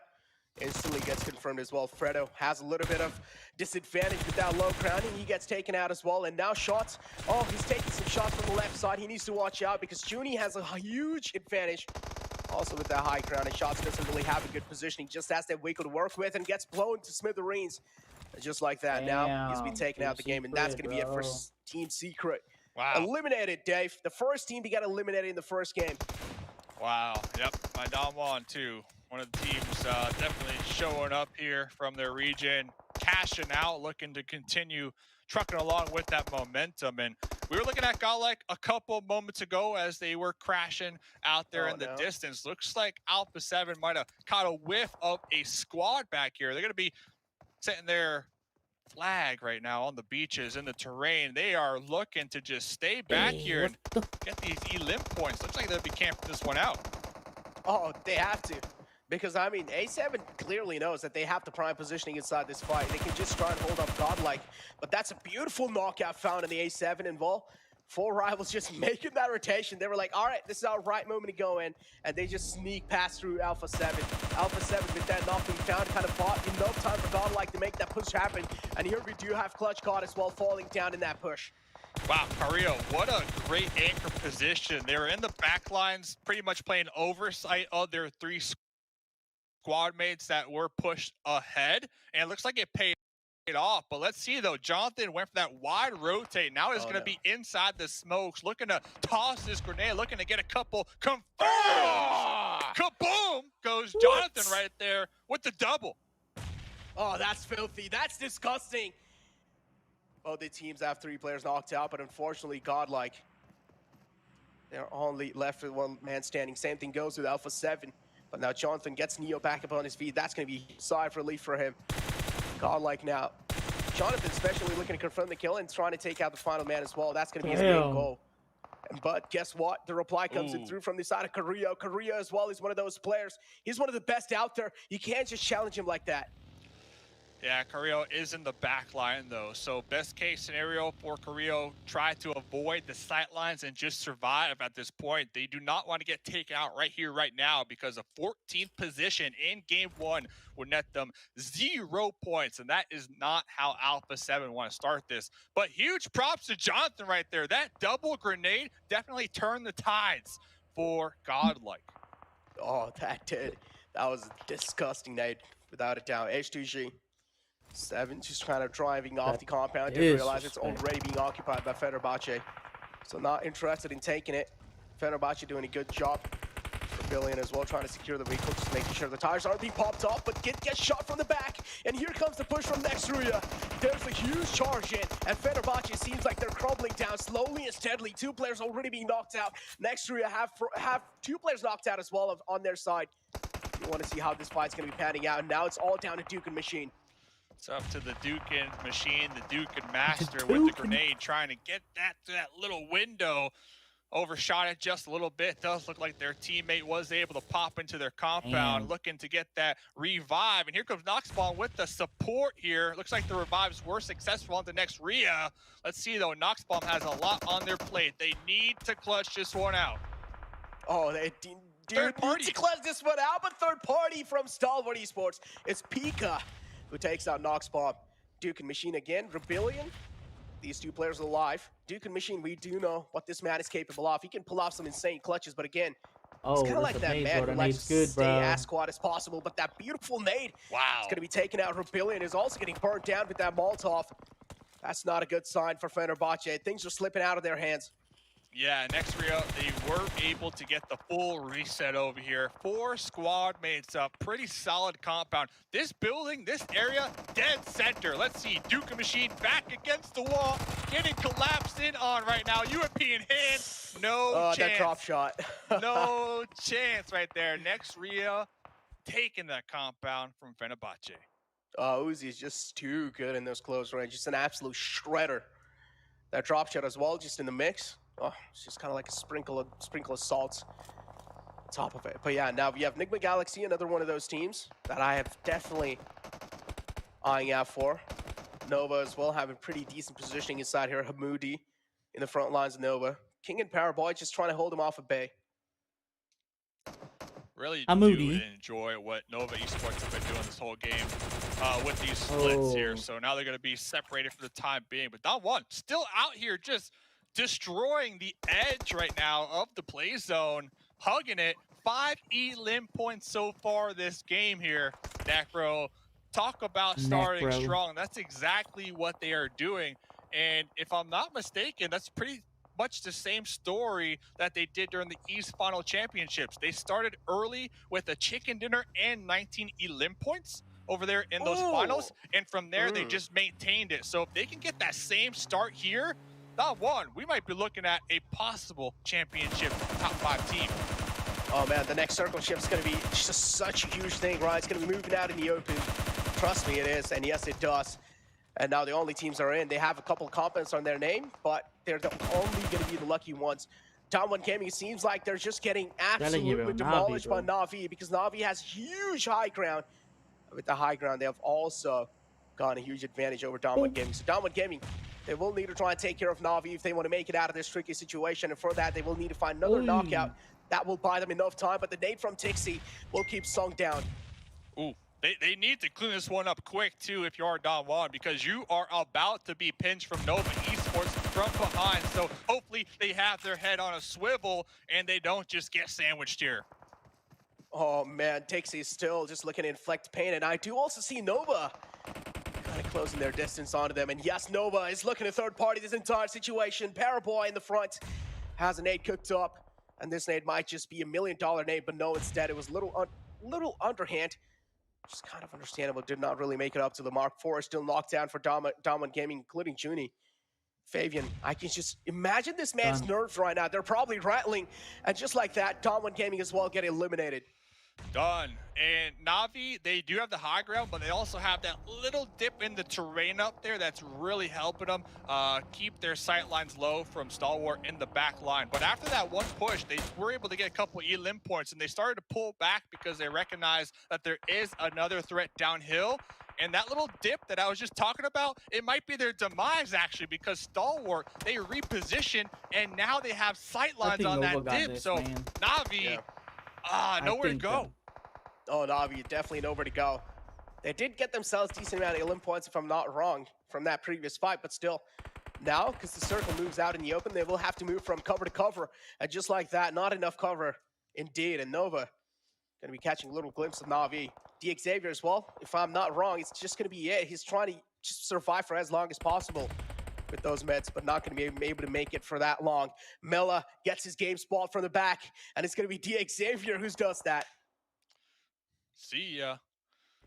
Instantly gets confirmed as well. Fredo has a little bit of disadvantage with that low crowning. He gets taken out as well. And now shots. Oh, he's taking some shots from the left side. He needs to watch out because Junie has a huge advantage. Also with that high crowning. Shots doesn't really have a good positioning. Just has that wiggle to work with and gets blown to smithereens. Just like that. Now he's been taken out of the game. And that's going to be it for Team Secret. Wow. Eliminated, Dave. The first team to get eliminated in the first game. Wow. Yep. My Don too. One of the teams definitely showing up here from their region, cashing out, looking to continue trucking along with that momentum. And we were looking at Godlike a couple moments ago as they were crashing out there in the distance. Looks like Alpha 7 might have caught a whiff of a squad back here. They're going to be setting their flag right now on the beaches in the terrain. They are looking to just stay back here and get these elim points. Looks like they'll be camping this one out. Oh, they have to. Because, I mean, A7 clearly knows that they have the prime positioning inside this fight. They can just try and hold up Godlike. But that's a beautiful knockout found in the A7 involved. 4 rivals just making that rotation. They were like, all right, this is our right moment to go in. And they just sneak past through Alpha 7. Alpha 7 with that knock being found, kind of bought enough time for Godlike to make that push happen. And here we do have Clutch caught as well, falling down in that push. Wow, Carrillo, what a great anchor position. They were in the back lines, pretty much playing oversight of their 3 squad mates that were pushed ahead, and it looks like it paid off. But let's see though, Jonathan went for that wide rotate. Now he's going to be inside the smokes, looking to toss this grenade, looking to get a couple confirmed. Kaboom goes Jonathan right there with the double. Oh, that's filthy. That's disgusting. Both the teams have 3 players knocked out, but unfortunately Godlike, they're only left with 1 man standing. Same thing goes with Alpha 7. But now Jonathan gets Neo back up on his feet. That's going to be a sigh of relief for him. Godlike now. Jonathan especially looking to confirm the kill and trying to take out the final man as well. That's going to be his main goal. But guess what? The reply comes in through from the side of Carrillo. Carrillo as well is one of those players. He's one of the best out there. You can't just challenge him like that. Yeah, Carrillo is in the back line, though. So best case scenario for Carrillo, try to avoid the sight lines and just survive at this point. They do not want to get taken out right here, right now, because a 14th position in Game 1 would net them 0 points. And that is not how Alpha 7 want to start this. But huge props to Jonathan right there. That double grenade definitely turned the tides for Godlike. Oh, that was a disgusting night, without a doubt. H2G. 7 just kind of driving off That the compound. is Didn't realize it's suspect. already being occupied by Fenerbahce. So not interested in taking it. Fenerbahce doing a good job. Rebellion as well, trying to secure the vehicle, just making sure the tires aren't being popped off, but gets shot from the back. And here comes the push from Nextruya. There's a huge charge in, and Fenerbahce seems like they're crumbling down slowly and steadily. 2 players already being knocked out. Nextruya have 2 players knocked out as well on their side. You want to see how this fight's going to be panning out. And now it's all down to Duke and Machine. It's up to the Duke and Machine, the Duke and Master with the Duke and- grenade, trying to get that to that little window. Overshot it just a little bit. Does look like their teammate was able to pop into their compound, Damn. looking to get that revive. And here comes Noxball with the support here. Looks like the revives were successful on the next Rhea. Let's see though, Noxball has a lot on their plate. They need to clutch this one out. Oh, they Third party. need to close this one out, but third party from Stalwart Esports. It's Pika who takes out Noxbomb. Duke and Machine again, Rebellion. These 2 players are alive. Duke and Machine, we do know what this man is capable of. He can pull off some insane clutches, but again, Oh, it's kind of that's like a that nade, man bro. who That likes nade's to good, stay bro. as squad as possible, but that beautiful nade Wow. is going to be taken out. Rebellion is also getting burnt down with that Molotov. That's not a good sign for Fenerbahce. Things are slipping out of their hands. Yeah, next Rio, they were able to get the full reset over here. 4 squad mates up, pretty solid compound. This building, this area, dead center. Let's see, Duke and Machine back against the wall, getting collapsed in on right now. UMP in hand, no chance. That drop shot. No chance right there. Next Rio, taking that compound from Fenerbahce. Uzi is just too good in those close range. Just an absolute shredder. That drop shot as well, just in the mix. Oh, it's just kind of like a sprinkle of salt on top of it. But yeah, now we have Nigma Galaxy, another one of those teams that I have definitely eyeing out for. Nova as well, having pretty decent positioning inside here. Hamoudi in the front lines of Nova. King and Paraboy just trying to hold him off at bay. Really I'm do moody. enjoy what Nova Esports have been doing this whole game with these splits here. Oh. So now they're going to be separated for the time being. But Don One still out here just destroying the edge right now of the play zone, hugging it. 5 limb points so far this game here. Necro, talk about starting Necro. strong. That's exactly what they are doing. And if I'm not mistaken, that's pretty much the same story that they did during the East Final Championships. They started early with a chicken dinner and 19 limb points over there in those finals, and from there they just maintained it. So if they can get that same start here, not one, we might be looking at a possible championship top 5 team. Oh man, the next circle shift is going to be just such a huge thing, right? It's going to be moving out in the open. Trust me, it is, and yes, it does. And now the only teams are in. They have a couple of components on their name, but they're only going to be the lucky ones. Town 1 Gaming seems like they're just getting absolutely bro, Navi, demolished by bro. Navi, because Navi has huge high ground. With the high ground, they have also gotten a huge advantage over Town 1 Gaming. So Town 1 Gaming, they will need to try and take care of Navi if they want to make it out of this tricky situation. And for that, they will need to find another knockout. That will buy them enough time, but the nade from Tixie will keep Sung down. Ooh, they need to clean this one up quick too if you are Don Juan, because you are about to be pinched from Nova Esports from behind. So hopefully they have their head on a swivel and they don't just get sandwiched here. Oh man, Tixie is still just looking to inflict pain, and I do also see Nova kind of closing their distance onto them. And yes, Nova is looking to third party this entire situation. Paraboy in the front has a nade cooked up, and this nade might just be $1 million nade, but no, instead it was little underhand. Just kind of understandable, did not really make it up to the mark. 4 is still knocked down for Dominant Gaming, including Junie. Fabian, I can just imagine this man's nerves right now. They're probably rattling, and just like that, Dominant Gaming as well get eliminated. Done. And Navi, they do have the high ground, but they also have that little dip in the terrain up there that's really helping them keep their sight lines low from Stalwart in the back line. But after that one push, they were able to get a couple limb points, and they started to pull back because they recognize that there is another threat downhill. And that little dip that I was just talking about, it might be their demise actually, because Stalwart, they reposition, and now they have sight lines on that dip. So Navi, nowhere to go. Oh, Navi, definitely nowhere to go. They did get themselves a decent amount of limb points, if I'm not wrong, from that previous fight, but still. Now, because the circle moves out in the open, they will have to move from cover to cover. And just like that, not enough cover, indeed. And Nova Gonna be catching a little glimpse of Na'Vi. Xavier as well, if I'm not wrong, it's just gonna be it. He's trying to just survive for as long as possible with those meds, but not gonna be able to make it for that long. Mela gets his game spot from the back, and it's gonna be Xavier who does that. See ya.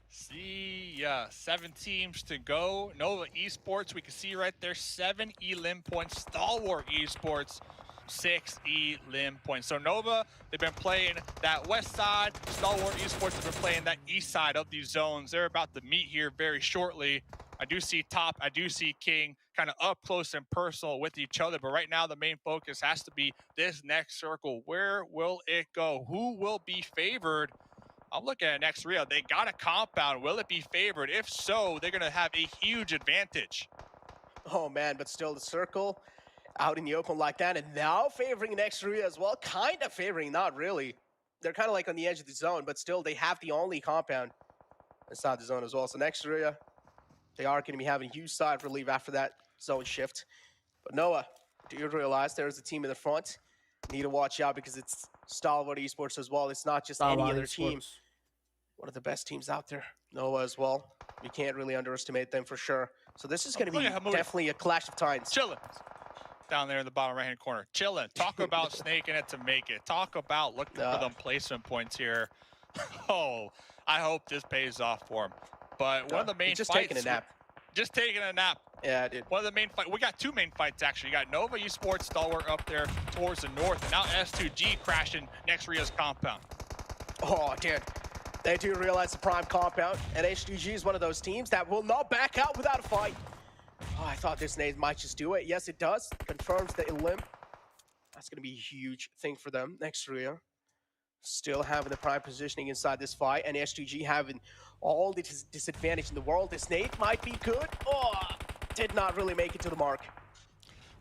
See ya. 7 teams to go. Nova Esports, we can see right there, 7 elim points. Stalwart Esports, 6 elim points. So Nova, they've been playing that west side. Stalwart Esports have been playing that east side of these zones. They're about to meet here very shortly. I do see Top, I do see King kind of up close and personal with each other. But right now, the main focus has to be this next circle. Where will it go? Who will be favored? I'm looking at next Rio. They got a compound. Will it be favored? If so, they're going to have a huge advantage. Oh man, but still the circle out in the open like that, and now favoring next Rio as well. Kind of favoring, not really. They're kind of like on the edge of the zone, but still they have the only compound inside the zone as well. So next Rio, they are going to be having huge side relief after that zone shift. But Noah, do you realize there's a team in the front? Need to watch out because it's Stalwart Esports as well. It's not just any other team. One of the best teams out there. Noah as well. We can't really underestimate them for sure. So this is going to be definitely a clash of titans. Chilling. Down there in the bottom right-hand corner. Chilling. Talk about snaking it to make it. Talk about looking for them placement points here. Oh, I hope this pays off for him. But one of the main just fights... taking a nap. Just taking a nap. Yeah, dude. One of the main fights. We got 2 main fights, actually. You got Nova Esports Stalwart up there towards the north. And now S2G crashing next Rio's compound. Oh, dude. They do realize the prime compound, and H2G is one of those teams that will not back out without a fight. Oh, I thought this nade might just do it. Yes, it does. Confirms the elim. That's going to be a huge thing for them next Rio. Still having the prime positioning inside this fight, and H2G having all the disadvantage in the world. This nade might be good. Oh, did not really make it to the mark.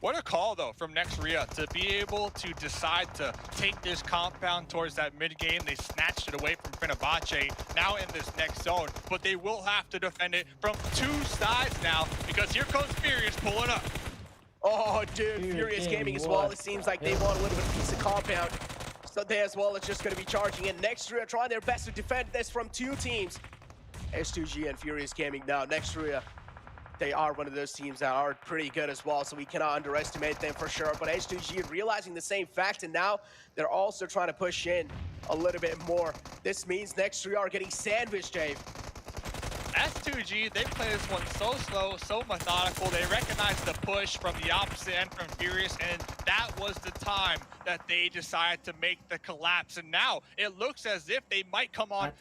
What a call, though, from next Ria to be able to decide to take this compound towards that mid-game. They snatched it away from Fenerbahce, now in this next zone, but they will have to defend it from 2 sides now because here comes Furious pulling up. Oh, dude, Furious Gaming as well. It seems like they want a little bit of piece of compound. So they as well are just going to be charging in. Next Ria trying their best to defend this from 2 teams. S2G and Furious Gaming now. Next Ria. They are one of those teams that are pretty good as well, so we cannot underestimate them for sure. But H2G realizing the same fact, and now they're also trying to push in a little bit more. This means next 3 are getting sandwiched, Dave. S2G, they play this one so slow, so methodical. They recognize the push from the opposite end from Furious, and that was the time that they decided to make the collapse. And now it looks as if they might come on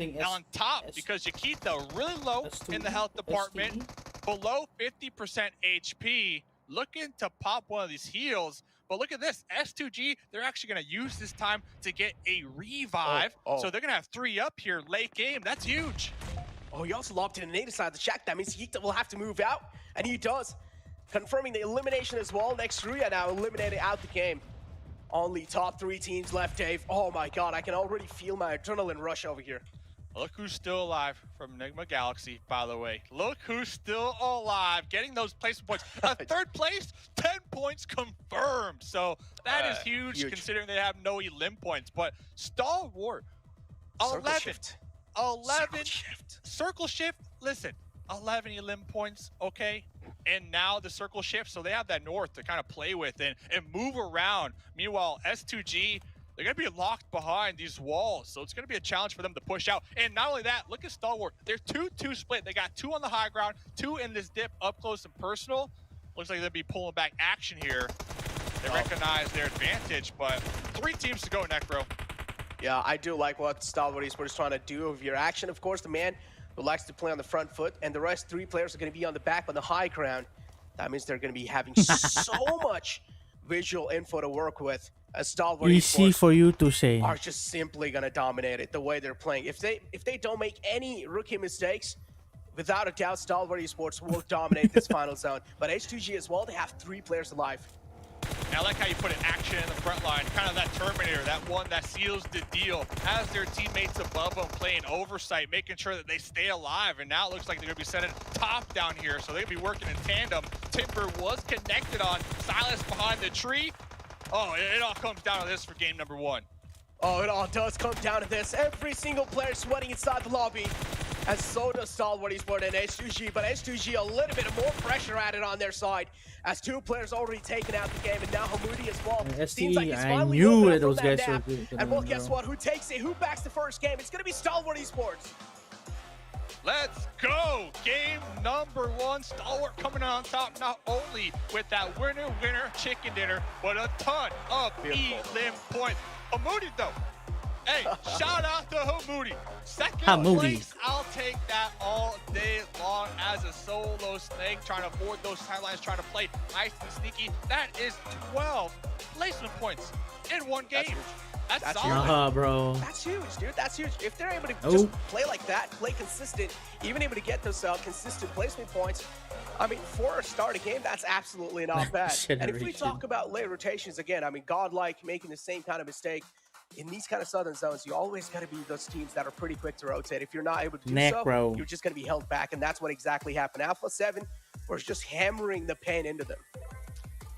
top because Yakita really low in the health department. Below 50% HP, looking to pop one of these heals. But look at this, S2G, they're actually going to use this time to get a revive. So they're going to have 3 up here late game. That's huge. Oh, he also locked in a nade inside the check. That means Yakita will have to move out, and he does. Confirming the elimination as well. Next Ria now eliminated out the game. Only top 3 teams left, Dave. Oh my god, I can already feel my adrenaline rush over here. Look who's still alive from Enigma Galaxy, by the way. Look who's still alive, getting those placement points. 3rd place, 10 points confirmed. So that is huge considering they have no elim points. But Stalwart, 11. Circle shift, listen, 11 elim points, okay? And now the circle shift, so they have that north to kind of play with and move around. Meanwhile, S2G, they're going to be locked behind these walls, so it's going to be a challenge for them to push out. And not only that, look at Stalwart. They're 2-2 split. They got 2 on the high ground, 2 in this dip up close and personal. Looks like they'll be pulling back action here. They recognize their advantage, but 3 teams to go, Necro. Yeah, I do like what Stalwart Esports is trying to do with your action. Of course, the man who likes to play on the front foot, and the rest 3 players are going to be on the back on the high ground. That means they're going to be having so much visual info to work with. As Stalwart Easy for you to say. Are just simply gonna dominate it the way they're playing. If they don't make any rookie mistakes, without a doubt, Stalwart Esports will dominate this final zone. But H2G as well, they have 3 players alive. I like how you put an action in the front line, kind of that Terminator, that one that seals the deal, has their teammates above them playing oversight, making sure that they stay alive. And now it looks like they're going to be sending top down here, so they'll be working in tandem. Timber was connected on Silas behind the tree. Oh, it all comes down to this for game number 1. Oh, it all does come down to this. Every single player sweating inside the lobby. And so does Stalwart Esports and H2G, but H2G a little bit more pressure added on their side as 2 players already taken out the game, and now Hamoudi as well. Seems like he's I finally knew woken up it, from those that guys nap. were gonna And well, win, guess bro. what? Who takes it? Who backs the first game? It's gonna be Stalwart Esports. Let's go! Game number 1, Stalwart coming on top not only with that winner chicken dinner, but a ton of elim points. Hamoudi though, hey, shout out to Hamoudi. Second Hamoudi. place, I'll take that all day long as a solo snake, trying to avoid those sidelines, trying to play nice and sneaky. That is 12 placement points in one game. That's solid. Nah, bro. That's huge, dude. That's huge. If they're able to Oh. just play like that, play consistent, even able to get those consistent placement points, I mean, for a start of game, that's absolutely not bad. And if we Generation. talk about late rotations again, I mean, Godlike making the same kind of mistake. In these kind of southern zones, you always got to be those teams that are pretty quick to rotate. If you're not able to do so, Necro. you're just going to be held back, and that's what exactly happened. Alpha 7 was just hammering the pain into them.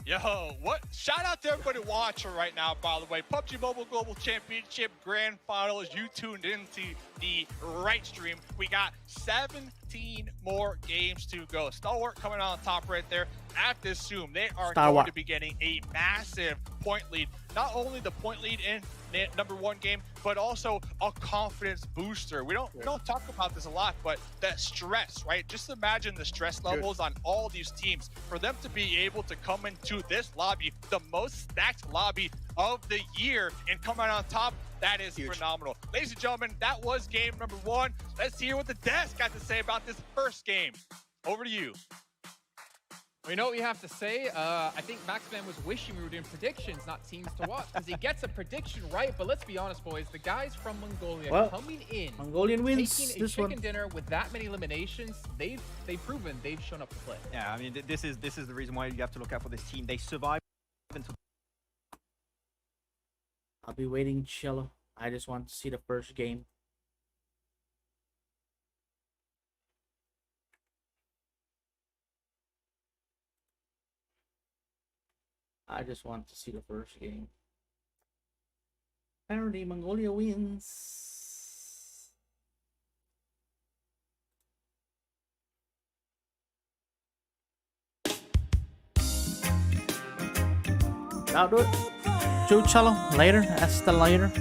Yo, what? Shout out to everybody watching right now, by the way. PUBG Mobile Global Championship Grand Finals. You tuned into the right stream. We got 17 more games to go. Stalwart coming on top right there. I have to assume they are going Stalwart. to be getting a massive point lead. Not only the point lead in number 1 game, but also a confidence booster. We don't talk about this a lot, but that stress, right? Just imagine the stress levels on all these teams. For them to be able to come into this lobby, the most stacked lobby of the year, and come out on top, that is phenomenal. Ladies and gentlemen, that was game number 1. Let's hear what the desk got to say about this first game. Over to you. Well, you know what we have to say? I think Maxman was wishing we were doing predictions, not teams to watch, because he gets a prediction right. But let's be honest, boys. The guys from Mongolia Well, coming in, Mongolian wins taking a this chicken one. dinner with that many eliminations, they've proven they've shown up to play. Yeah, I mean, this is the reason why you have to look out for this team. They survived until I'll be waiting, Cello. I just want to see the first game. I just want to see the first game. Apparently, Mongolia wins. That'll do it. Joe Cello later. Hasta later.